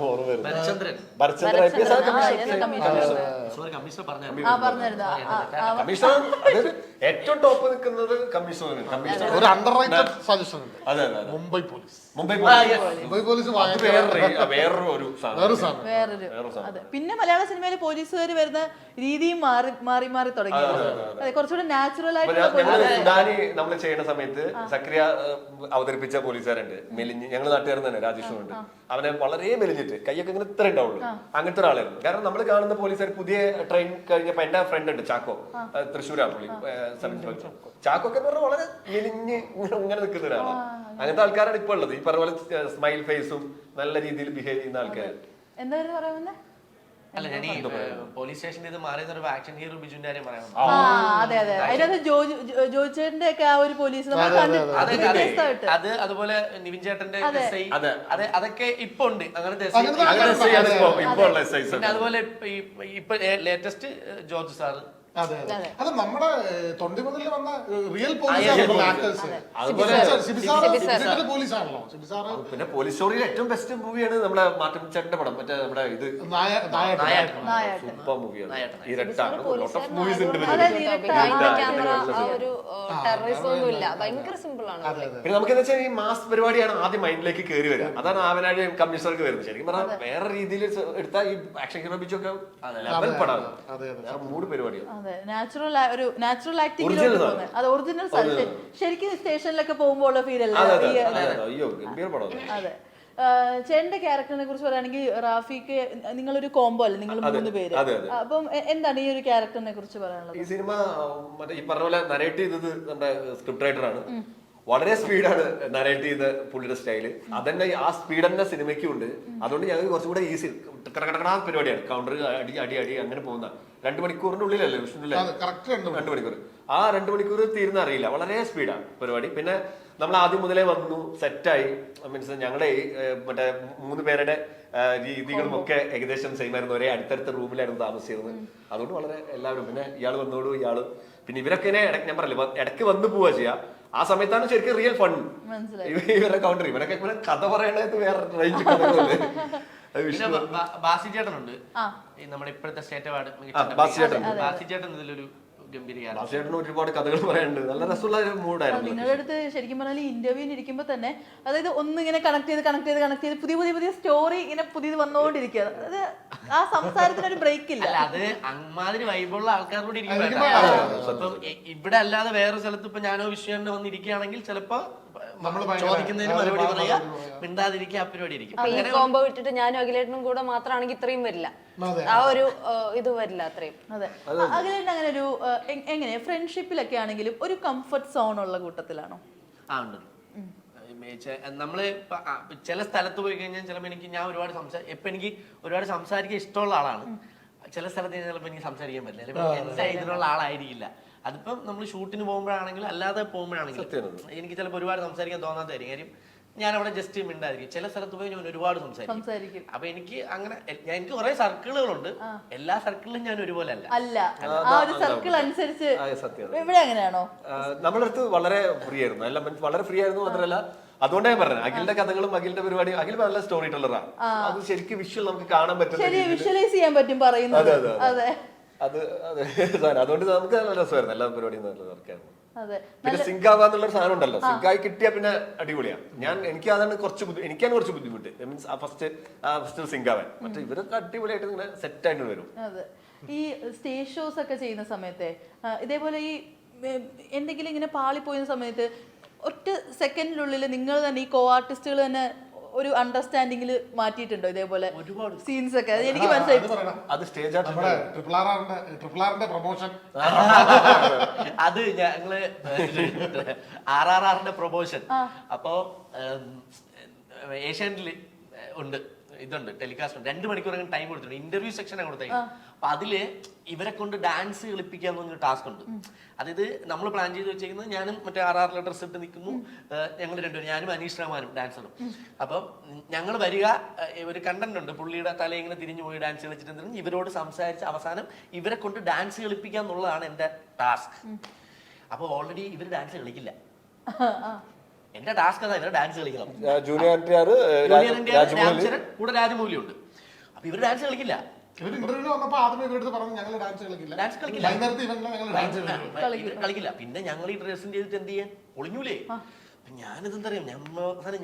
ഓർമ്മ വരുന്നത്. ഏറ്റവും ടോപ്പ് നിൽക്കുന്നത് കമ്മീഷണർ. ഒരു അണ്ടർറേറ്റഡ് സജഷൻ ഉണ്ട്. അതെ, മുംബൈ പോലീസ്. മുംബൈ പോലീസ് വേറൊരു അതെ. പിന്നെ മലയാള സിനിമയിൽ പോലീസുകാർ വരുന്ന രീതിയും മാറി മാറി തുടങ്ങി. കുറച്ചുകൂടെ നാച്ചുറൽ ആയിട്ട് നമ്മൾ ചെയ്യുന്ന സമയത്ത് സക്രിയ അവതരിപ്പിച്ച പോലീസുകാരുണ്ട്, മെലിഞ്ഞ്, ഞങ്ങൾ നാട്ടുകാരൻ തന്നെ, രാജേഷുണ്ട്. അവനെ വളരെ മെലിഞ്ഞിട്ട് കൈയൊക്കെ ഇങ്ങനെ ഇത്ര ഉണ്ടാവുള്ളൂ, അങ്ങനത്തെ ഒരാളായിരുന്നു. കാരണം നമ്മൾ കാണുന്ന പോലീസുകാർ പുതിയ ട്രെയിൻ കഴിഞ്ഞപ്പോ എന്റെ ഫ്രണ്ട് ഉണ്ട് ചാക്കോ, തൃശ്ശൂരാണ് പുള്ളി, ചാക്കോ ഒക്കെ പറഞ്ഞാൽ വളരെ മെലിഞ്ഞ് ഇങ്ങനെ നിൽക്കുന്ന ഒരാളാണ്. അങ്ങനത്തെ ആൾക്കാരാണ് ഇപ്പൊ ഉള്ളത്. ഈ പറഞ്ഞ പോലെ സ്മൈൽ ഫേസും നല്ല രീതിയിൽ ബിഹേവ് ചെയ്യുന്ന ആൾക്കാർ. എന്തായിരുന്നു പറയുന്നത്? അല്ല, ഞാൻ ഈ പോലീസ് സ്റ്റേഷനിൽ ഇത് മാറിയ ആക്ഷൻ ഹീറോ ബിജുവിന്റെ കാര്യം പറയാം. അതെ, അതിനകത്ത് ജോജുചേട്ടന്റെ ഒക്കെ ആ ഒരു പോലീസ് അത്, അതുപോലെ നിവിൻ ചേട്ടന്റെ അതൊക്കെ ഇപ്പൊ ഉണ്ട് അങ്ങനത്തെ. പിന്നെ അതുപോലെ ഇപ്പൊ ലേറ്റസ്റ്റ് ജോർജ് സാറ്, അതെ അതെ അത് നമ്മുടെ തൊണ്ടിമുതലിൽ വന്ന റിയൽ പോലീസ് ആക്ടേഴ്സ് പോലീസ് ആണല്ലോ സിബിസാർ. പിന്നെ പോലീസ് സ്റ്റോറിയിൽ ഏറ്റവും ബെസ്റ്റ് മൂവിയാണ് നമ്മുടെ മാർട്ടിൻ ചേട്ടന്റെ പടം, മറ്റേ നമ്മുടെ ഇത് സൂപ്പർ മൂവിയാണ് ഇരട്ടാണ്. ലോട്ട് ഓഫ് മൂവീസ് ഉണ്ട്. ടെററിസം ഒന്നും ഇല്ല, ഭയങ്കര സിമ്പിൾ ആണ്. പിന്നെ നമുക്ക് എന്താ വെച്ചാൽ ഈ മാസ് പരിപാടിയാണ് ആദ്യം മൈൻഡിലേക്ക് കയറി വരിക. അതാണ് ആവനാഴി കമ്മീഷണർക്ക് വരുന്നത്. ശരിക്കും പറഞ്ഞാൽ വേറെ രീതിയിൽ എടുത്താൽ ഈ ആക്ഷൻ ഹീറോ ബിച്ചൊക്കെ ലെവൽ പടാണ്, മൂഡ് പരിപാടിയാണ്. നാച്ചുറൽ ആക്ടിങ്ങിലോട്ട് അത് ഒറിജിനൽ സ്ഥലത്ത് ശരിക്കും സ്റ്റേഷനിലൊക്കെ പോകുമ്പോൾ ഫീൽ അല്ലേ? അയ്യോ ഗംഭീര പടം. അതെ. ചേട്ടന്റെ ക്യാരക്ടറിനെ കുറിച്ച് പറയുകയാണെങ്കിൽ റാഫിക്ക് നിങ്ങളൊരു കോംബോ അല്ലേ, നിങ്ങൾ 3 പേര്. അപ്പം എന്താണ് ഈ ഒരു ക്യാരക്ടറിനെ കുറിച്ച് പറയാനുള്ളത്? ഈ സിനിമ മറ്റേ ഈ പറഞ്ഞ പോലെ നരേറ്റ് ചെയ്തത് നമ്മുടെ സ്ക്രിപ്റ്റ് റൈറ്ററാണ്. വളരെ സ്പീഡാണ് നരേറ്റ് ചെയ്ത പുള്ളിയുടെ സ്റ്റൈല്. അതന്നെ ആ സ്പീഡ് തന്നെ സിനിമയ്ക്കും ഉണ്ട്. അതുകൊണ്ട് ഞങ്ങൾക്ക് കുറച്ചുകൂടെ ഈസി കടകടകടാ പരിപാടിയാണ്. കൗണ്ടർ അടി അടി അടി അങ്ങനെ പോകുന്ന 2 മണിക്കൂറിന്റെ ഉള്ളിലല്ലേ വിഷ്ണുല്ലേ? 2 മണിക്കൂർ. ആ 2 മണിക്കൂർ തീരുന്ന അറിയില്ല. വളരെ സ്പീഡാണ് പരിപാടി. പിന്നെ നമ്മൾ ആദ്യം മുതലേ വന്നു സെറ്റായി. മീൻസ് ഞങ്ങളുടെ മറ്റേ 3 പേരുടെ രീതികളും ഒക്കെ ഏകദേശം സെയിം ആയിരുന്നു. ഒരേ അടുത്തടുത്ത റൂമിലായിരുന്നു താമസിച്ചിരുന്നത്. അതുകൊണ്ട് വളരെ എല്ലാവരും പിന്നെ ഇയാൾ വന്നോളൂ ഇയാള് പിന്നെ ഇവരൊക്കെ ഞാൻ പറഞ്ഞില്ല ഇടയ്ക്ക് വന്നു പോവാ ചെയ്യാ. ആ സമയത്താണ് ശരിക്കും റിയൽ ഫൺ. ഇവരുടെ കൗണ്ടർ ഇവരൊക്കെ കഥ പറയേണ്ടത് വേറെ റേഞ്ച് കഥകളല്ലേ. ബാസി ചേട്ടനുണ്ട് നമ്മുടെ ഇപ്പോഴത്തെ സ്റ്റേറ്റ് അവാർഡ്. ബാസി ചേട്ടൻ ഇതിലൊരു ഒരുപാട് കഥകൾ പറയാനുണ്ട്. നല്ല രസമുള്ള ഒരു മൂഡായിരുന്നു. നിങ്ങളുടെ അടുത്ത് ശരിക്കും പറഞ്ഞാൽ ഇന്റർവ്യൂവിന് ഇരിക്കുമ്പോ തന്നെ അതായത് ഒന്നിങ്ങനെ കണക്ട് ചെയ്ത് പുതിയ സ്റ്റോറി ഇങ്ങനെ പുതിയത് വന്നുകൊണ്ടിരിക്കുക. അത് ആ സംസാരത്തിനൊരു ബ്രേക്ക് ഇല്ല. അത് അമ്മാതിരി വൈബുള്ള ആൾക്കാരോട് ഇരിക്കുമ്പോ ഇപ്പം ഇവിടെ അല്ലാതെ വേറെ സ്ഥലത്ത് ഇപ്പൊ ഞാനോ വിഷയം വന്നിരിക്കുകയാണെങ്കിൽ ചിലപ്പോ ചോദിക്കുന്നതിന് മറുപടി പറയാ, മിണ്ടാതിരിക്കുക, ആ പരിപാടി ഇരിക്കും. ഈ കോംബോ വിട്ടിട്ട് ഞാനും അഖിലേട്ടനും കൂടെ മാത്രമാണെങ്കിൽ ഇത്രയും വരില്ല, ആ ഒരു ഇത് വരില്ല അത്രയും. അതെ. അഖിലേട്ടൻ അങ്ങനെ ഒരു എങ്ങനെ ഫ്രണ്ട്ഷിപ്പിലൊക്കെ ആണെങ്കിലും ഒരു കംഫർട്ട് സോൺ ഉള്ള കൂട്ടത്തിലാണോ? ആ ഉണ്ട്. നമ്മള് ചില സ്ഥലത്ത് പോയി കഴിഞ്ഞാൽ ചിലപ്പോൾ ഞാൻ എനിക്ക് ഒരുപാട് സംസാരിക്കാൻ ഇഷ്ടമുള്ള ആളാണ്. ചില സ്ഥലത്ത് ചിലപ്പോൾ എനിക്ക് സംസാരിക്കാൻ പറ്റില്ല, അല്ലെങ്കിൽ എന്റെ ഇതിനുള്ള ആളായിരിക്കില്ല. അതിപ്പം നമ്മൾ ഷൂട്ടിന് പോകുമ്പോഴാണെങ്കിലും അല്ലാതെ പോകുമ്പോഴാണെങ്കിലും എനിക്ക് ചിലപ്പോൾ ഒരുപാട് സംസാരിക്കാൻ തോന്നാത്തായിരിക്കും. കാര്യം ഞാൻ അവിടെ ജസ്റ്റ് മിണ്ടായിരിക്കും. ചില സ്ഥലത്ത് പോയി ഞാൻ ഒരുപാട് സംസാരിക്കും. അപ്പൊ എനിക്ക് അങ്ങനെ എനിക്ക് കുറെ സർക്കിളുകളുണ്ട്. എല്ലാ സർക്കിളിലും ഞാൻ ഒരുപോലെ അല്ല. ആ ഒരു സർക്കിൾ അനുസരിച്ച് ഇവിടെ അങ്ങനെയാണോ? നമ്മുടെ അടുത്ത് വളരെ ഫ്രീ ആയിരുന്നു. എല്ലാം വളരെ ഫ്രീ ആയിരുന്നു. മാത്രമല്ല അതുകൊണ്ടാ ഞാൻ പറഞ്ഞത് അഖിലിന്റെ കഥകളും അഖിലിന്റെ പരിപാടിയും. അഖിൽ നല്ല സ്റ്റോറി ടെല്ലറാണ്. അത് ശരിക്കും വിഷ്വൽ നമുക്ക് കാണാൻ പറ്റും, വിഷ്വലൈസ് ചെയ്യാൻ പറ്റും പറയുന്നത്. അത് അതുകൊണ്ട് നമുക്ക് നല്ല രസമായിരുന്നു. എല്ലാ പരിപാടിയും നല്ല വർക്കായിരുന്നു. പിന്നെ സിങ്ക് ആവാന്നുള്ളൊരു സാധനം ഉണ്ടല്ലോ, സിങ്കായി കിട്ടിയാ പിന്നെ അടിപൊളിയാണ്. എനിക്ക് അതാണ് കുറച്ച് ബുദ്ധിമുട്ട്. മീൻസ് ഫസ്റ്റ് സിങ്ക് ആവാൻ. മറ്റേ ഇവരൊക്കെ അടിപൊളിയായിട്ട് ഇങ്ങനെ സെറ്റ് ആയിട്ട് വരും. ഈ സ്റ്റേജ് ഷോസ് ഒക്കെ ചെയ്യുന്ന സമയത്തെ ഇതേപോലെ ഈ എന്തെങ്കിലും ഇങ്ങനെ പാളിപ്പോയുന്ന സമയത്ത് ഒറ്റ സെക്കൻഡിനുള്ളിൽ നിങ്ങൾ തന്നെ ഈ കോ ആർട്ടിസ്റ്റുകൾ തന്നെ ഒരു അണ്ടർസ്റ്റാൻഡിങ്ങിൽ മാറ്റിയിട്ടുണ്ടോ ഇതേപോലെ സീൻസ് ഒക്കെ? അത് എനിക്ക് മനസ്സിലായി. അത് സ്റ്റേജ് ട്രിപ്പിൾ പ്രൊമോഷൻ അത് ഞങ്ങള് RRRന്റെ പ്രൊമോഷൻ. അപ്പോ ഏഷ്യാനെറ്റില് ഉണ്ട്, ഇതുണ്ട്, ടെലികാസ്റ്റ് ഉണ്ട്. 2 മണിക്കൂർ ടൈം കൊടുത്തിട്ടുണ്ട്. ഇന്റർവ്യൂ സെക്ഷനാണ് കൊടുത്തേക്ക്. അപ്പൊ അതില് ഇവരെ കൊണ്ട് ഡാൻസ് കളിപ്പിക്കാന്ന് പറഞ്ഞൊരു ടാസ്ക് ഉണ്ട്. അതായത് നമ്മൾ പ്ലാൻ ചെയ്ത് വെച്ചേക്കുന്നത് ഞാനും മറ്റേ RRRലെ ഡ്രസ് ഇട്ട് നിൽക്കുന്നു. ഞങ്ങൾ രണ്ടുപേരും, ഞാനും അനീഷ് റഹ്മാനും ഡാൻസറും. അപ്പം ഞങ്ങൾ വരിക, ഒരു കണ്ടന്റ് ഉണ്ട്, പുള്ളിയുടെ തല ഇങ്ങനെ തിരിഞ്ഞു പോയി ഡാൻസ് കളിച്ചിട്ടുണ്ടെങ്കിൽ ഇവരോട് സംസാരിച്ച് അവസാനം ഇവരെ കൊണ്ട് ഡാൻസ് കളിപ്പിക്കുക എന്നുള്ളതാണ് എന്റെ ടാസ്ക്. അപ്പൊ ഓൾറെഡി ഇവർ ഡാൻസ് കളിക്കില്ല. എന്റെ ടാസ്ക് അതാ, ഇവരെ ഡാൻസ് കളിക്കണം. ജൂനിയർ രാംചരൺ കൂടെ രാജമൗലി ഉണ്ട്. അപ്പൊ ഇവര് ഡാൻസ് കളിക്കില്ല. കളിക്കില്ല. പിന്നെ ഞങ്ങൾ ഈ ഡ്രസ്സിന്റെ ചെയ്തിട്ട് എന്ത് ചെയ്യാൻ, ഒളിഞ്ഞൂലേ? ഞാനിതെന്താ അറിയാം,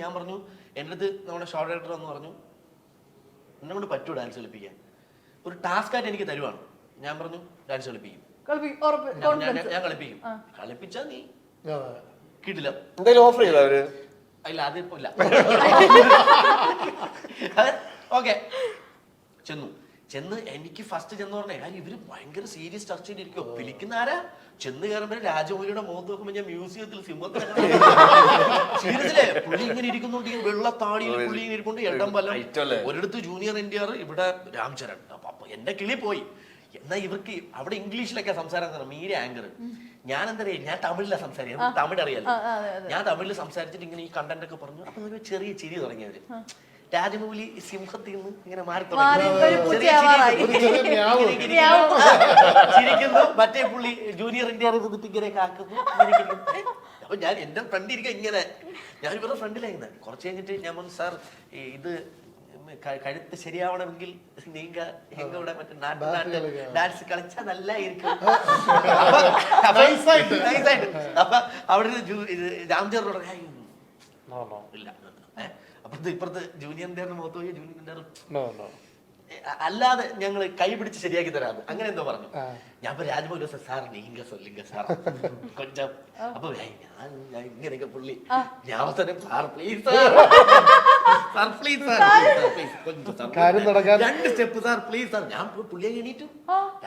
ഞാൻ പറഞ്ഞു, എൻ്റെ അടുത്ത് നമ്മുടെ ഷോർട്ട് ഡയറക്ടർ എന്ന് പറഞ്ഞു, എന്നെ കൊണ്ട് പറ്റുമോ ഡാൻസ് കളിപ്പിക്കാൻ? ഒരു ടാസ്ക് ആയിട്ട് എനിക്ക് തരുവാണ്. ഞാൻ പറഞ്ഞു ഡാൻസ് കളിപ്പിക്കും, ഞാൻ കളിപ്പിക്കും. കളിപ്പിച്ചാ നീ കിട്ടില്ല. എന്തായാലും ഓഫർ ചെയ്ത അവര് ഇല്ല, അതിപ്പോ ഇല്ല. ഓക്കെ, ചെന്ന് എനിക്ക് ഫസ്റ്റ് ചെന്ന് പറഞ്ഞാൽ ഇവര് ഭയങ്കര സീരിയസ് ചർച്ച ചെയ്തിരിക്കോ. വിളിക്കുന്ന ആരാ? ചെന്ന് കയറുമ്പോൾ രാജമൗലിയുടെ മുഖത്ത് നോക്കുമ്പോൾ ഞാൻ മ്യൂസിയത്തിൽ സിംഹത്തിൽ സീരിയസിലെ പുള്ളി ഇങ്ങനെ ഇരിക്കുന്നുണ്ട്, വെള്ള താടിയിൽ പുള്ളി ഇങ്ങനെ ഇരിക്കൊണ്ട് എണ്ണം പല. ഒരിടത്ത് ജൂനിയർ NTR, ഇവിടെ രാംചരൺ. അപ്പൊ എന്റെ കിളി പോയി. എന്നാ ഇവർക്ക് അവിടെ ഇംഗ്ലീഷിലൊക്കെ സംസാരം. മീര ആങ്കർ. ഞാൻ എന്താ പറയാ, ഞാൻ തമിഴിലാണ് സംസാരിക്കുന്നത്, തമിഴ് അറിയാലോ. ഞാൻ തമിഴിൽ സംസാരിച്ചിട്ട് ഇങ്ങനെ ഈ കണ്ടന്റ് ഒക്കെ പറഞ്ഞു. അപ്പൊ ചെറിയ ചിരി തുടങ്ങിയവര്. രാജമൗലി സിംഹത്തിൽ നിന്ന് ഇങ്ങനെ മാറി മാറി തുടങ്ങി. ഒരു ചെറിയ പൂച്ചയാവാറായി. ചിരി. ഒരു ചെറിയ മ്യാവ്. ഇങ്ങനെ ഇരിക്കുന്നു. ചിരിക്കുന്നു. മറ്റേ പുള്ളി ജൂനിയർ ഇന്ത്യ ഇരുന്നിട്ട് ഇങ്ങനെ കാക്കുന്നു. ഇങ്ങനെ ഇരിക്കുന്നു. അപ്പൊ ഞാൻ എന്റെ ഫ്രണ്ട് ഇരിക്കുക ഇങ്ങനെ, ഞാൻ ഇവരുടെ ഫ്രണ്ടിലായിരുന്നു. കുറച്ച് കഴിഞ്ഞിട്ട് ഞാൻ പറഞ്ഞു, സാർ ഇത് കഴുത്ത് ശരിയാവണമെങ്കിൽ നീങ്ക എങ്കോടെ മറ്റേ നാട്ടിൽ ഡാൻസ് കളിച്ചാൽ നല്ലായിരിക്കും. അപ്പൊ അവിടെ രാംചന്ദ്രോട് ഇല്ല. അപ്പുറത്ത് ഇപ്പുറത്ത് ജൂനിയറിന്റെ മുഖത്ത് പോയി ജൂനിയറിന്റെ അല്ലാതെ ഞങ്ങൾ കൈ പിടിച്ച് ശരിയാക്കി തരാന്ന് അങ്ങനെ എന്തോ പറഞ്ഞു. ഞാൻ രാജ്മൗലി സാർ നീങ്ക സൊല്ലിങ്ക സാർ കൊഞ്ചം. അപ്പൊ ഞാൻ ഇങ്ങനെയൊക്കെ പുള്ളി ഞാൻ തന്നെ sir please sir please sir രണ്ട് സ്റ്റെപ്പ് സാർ പ്ലീസ് സാർ. ഞാൻ പുള്ളിയെ എണീറ്റു,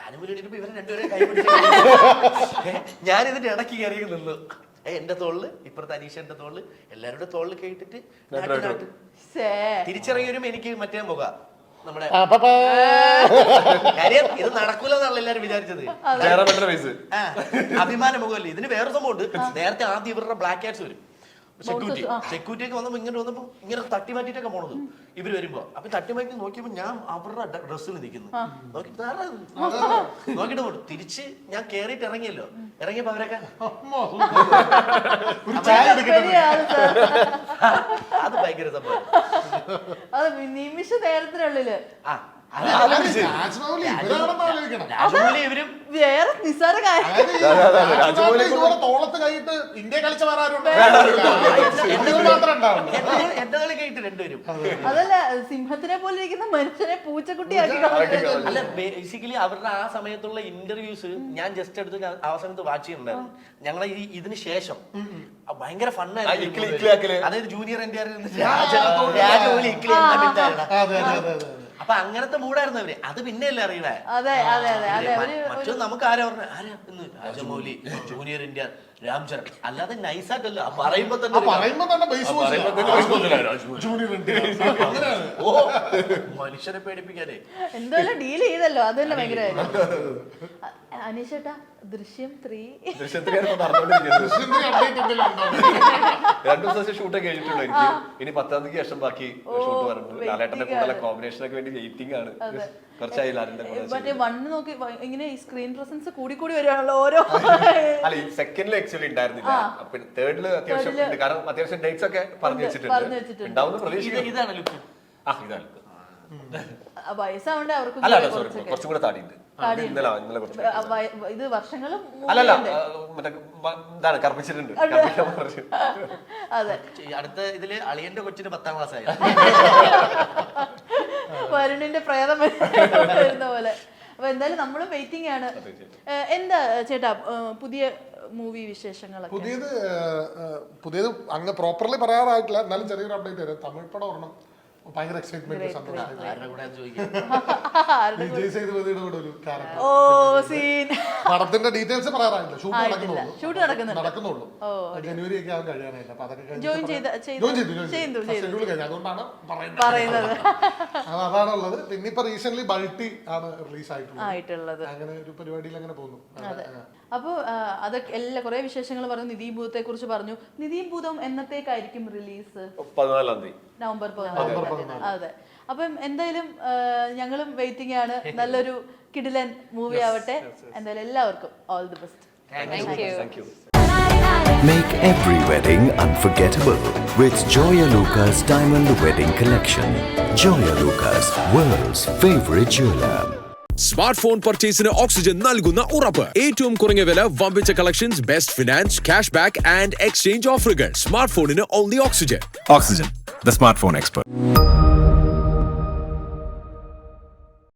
രാജ്മൗലി എണീറ്റപ്പോ ഇവരെ രണ്ടുപേരെ കൈ പിടിച്ച് ഞാൻ ഇതിന്റെ ഇടയ്ക്ക് കയറി നിന്നു. എന്റെ തോളില് ഇപ്പുറത്തെ അനീഷന്റെ തോളില് എല്ലാവരുടെ തോളിൽ കേട്ടിട്ട് തിരിച്ചിറങ്ങി വരുമ്പോ എനിക്ക് മറ്റേ പോകാം നമ്മുടെ കാര്യം ഇത് നടക്കൂലെന്നാണല്ലോ എല്ലാരും വിചാരിച്ചത്. അഭിമാന മുഖമല്ലേ ഇതിന്. വേറെ സംഭവമുണ്ട്. നേരത്തെ ആദ്യം ഇവരുടെ ബ്ലാക്ക് കാറ്റ്സ് വരും, സെക്യൂരിറ്റി ഒക്കെ വന്നപ്പോ ഇങ്ങനെ വന്നപ്പോ ഇങ്ങനെ തട്ടി മാറ്റിട്ടൊക്കെ പോണത് ഇവര് വരുമ്പോ. അപ്പൊ തട്ടി മാറ്റി നോക്കിയപ്പോ ഞാൻ അവരുടെ ഡ്രസ്സിൽ നിൽക്കുന്നു. നോക്കിട്ട് പോട്ടു തിരിച്ച് ഞാൻ കേറിയിട്ട് ഇറങ്ങിയല്ലോ. ഇറങ്ങിയപ്പോ അവരൊക്കെ അത് ഭയങ്കര സംഭവം. നിമിഷ നേരത്തിനുള്ളില് രാജമൗലി ഇവരും വേറെ നിസ്സാര കാര്യം. തോളത്ത് കൈയിട്ട് ഇന്ത്യ കളിച്ച എന്റെ കളി കേട്ട് രണ്ടുപേരും. അതല്ല, സിംഹത്തിനെ പോലെ ഇരിക്കുന്ന മനുഷ്യനെ പൂച്ചക്കുട്ടിയാക്കി. അല്ല ബേസിക്കലി അവരുടെ ആ സമയത്തുള്ള ഇന്റർവ്യൂസ് ഞാൻ ജസ്റ്റ് എടുത്ത് ആ സമയത്ത് വാച്ച് ചെയ്യുന്നുണ്ടായിരുന്നു. ഞങ്ങളെ ഇതിന് ശേഷം ഭയങ്കര ഫണ്ണായിരുന്നു. അതായത് ജൂനിയർ എൻഡിആർ രാജമൗലി ഇക്ലി അപ്പൊ അങ്ങനത്തെ മൂടായിരുന്നു അവര്. അത് പിന്നെയല്ലേ അറിയണേ. മറ്റൊന്ന് നമുക്ക് ആരാ പറഞ്ഞ ആരാ എന്ന് രാജമൗലി ജൂനിയർ ഇന്ത്യ രാംചരൺ അല്ലാതെ നൈസായിട്ടല്ല പറയുമ്പോ തന്നെ മനുഷ്യനെ പേടിപ്പിക്കാനേ എന്തായാലും ഡീൽ ചെയ്തല്ലോ. അത് തന്നെ ഭയങ്കര. അനീഷേട്ടാ ദൃശ്യം 3 രണ്ടു ദിവസം ഷൂട്ടൊക്കെ കഴിഞ്ഞിട്ടുള്ളൂ എനിക്ക്. ഇനി 10ാം തീയതിക്ക് ശേഷം ബാക്കി ഷൂട്ട് പറഞ്ഞു. ലാലേട്ടന്റെ കൂടെ കോമ്പിനേഷനൊക്കെ വേണ്ടി വെയിറ്റിംഗ് ആണ്. കുറച്ചായി ലാലേട്ടന്റെ കൂടെ. മറ്റേ വണ്ണ് നോക്കി ഇങ്ങനെ ഈ സ്ക്രീൻ പ്രസൻസ് കൂടി വരുവാണല്ലോ ഓരോ. അല്ല ഈ സെക്കൻഡിൽ ആക്ച്വലി ഉണ്ടായിരുന്നില്ല. പിന്നെ തേർഡില് അത്യാവശ്യം ഉണ്ട്. കാരണം അത്യാവശ്യം ഡേറ്റ്സ് ഒക്കെ പറഞ്ഞു വെച്ചിട്ടുണ്ട്. ഉണ്ടാവുന്ന പ്രതീക്ഷിക്കുന്നു. ഇതാണ് ലുക്ക്. ഇതാണ് വയസ്സാവണ്ടേ അവർക്ക്. അല്ല സോറി കുറച്ചും കൂടെ താടിയുണ്ട്. ഇന്നലെ കുറച്ച് ഇത് വർഷങ്ങളും അല്ലല്ല മറ്റേ എന്താണ് കർപ്പിച്ചിട്ടുണ്ട്. അതെ. അടുത്ത ഇതില് അളിയന്റെ കൊച്ചിന് 10ാം ക്ലാസ് ആയി. വരുണിന്റെ പ്രേതം വരുന്ന പോലെ. അപ്പൊ എന്തായാലും നമ്മളും വെയിറ്റിംഗ് ആണ്. എന്താ ചേട്ടാ പുതിയ മൂവി വിശേഷങ്ങളൊക്കെ? പുതിയത് അങ്ങ് പ്രോപ്പർലി പറയാറായിട്ടില്ല. എന്നാലും ചെറിയൊരു അപ്ഡേറ്റ് തരാം. തമിഴ് പടം ഒരെണ്ണം ഭയങ്കര എക്സൈറ്റ്മെന്റ് വിജയ് സേതുപതിയുടെ കൂടെ ഒരു പടത്തിന്റെ ഡീറ്റെയിൽസ് പറയാറായില്ല. ഷൂട്ട് നടക്കുന്നുള്ളൂ. ജനുവരി ഒക്കെ ആവാൻ കഴിയാനായില്ല. അപ്പൊ അതൊക്കെ ജോയിൻ ചെയ്തു. അതുകൊണ്ടാണ് പറയുന്നത്. അതാണുള്ളത്. പിന്നെ ഇപ്പൊ റീസെന്റ് ബൾട്ടി ആണ് റിലീസ് ആയിട്ടുള്ളത്. അങ്ങനെ ഒരു പരിപാടിയിൽ അങ്ങനെ പോകുന്നു. അപ്പൊ അതൊക്കെ എല്ലാ കുറെ വിശേഷങ്ങൾ പറഞ്ഞു. നിധിയും ഭൂതത്തെ കുറിച്ച് പറഞ്ഞു. നിധിയും ഭൂതം എന്നത്തേക്കായിരിക്കും റിലീസ്? 14ാം തീയതി നവംബർ 14. അതെ. അപ്പം എന്തായാലും ഞങ്ങളും വെയിറ്റിംഗ് ആണ്. നല്ലൊരു കിടിലൻ മൂവി ആവട്ടെ. എന്തായാലും എല്ലാവർക്കും all the best. Thank you. Make every wedding unforgettable with Joya Lucas Diamond Wedding Collection. Joya Lucas, world's favorite jeweler. Smart phone പർച്ചേസിന് ഓക്സിജൻ നൽകുന്ന ഉറപ്പ്. ഏറ്റവും കുറഞ്ഞ വില, വമ്പിച്ച collections, best finance, cash back and exchange ഓഫറുകൾ. സ്മാർട്ട് ഫോണിന് only Oxygen. Oxygen, the smartphone expert.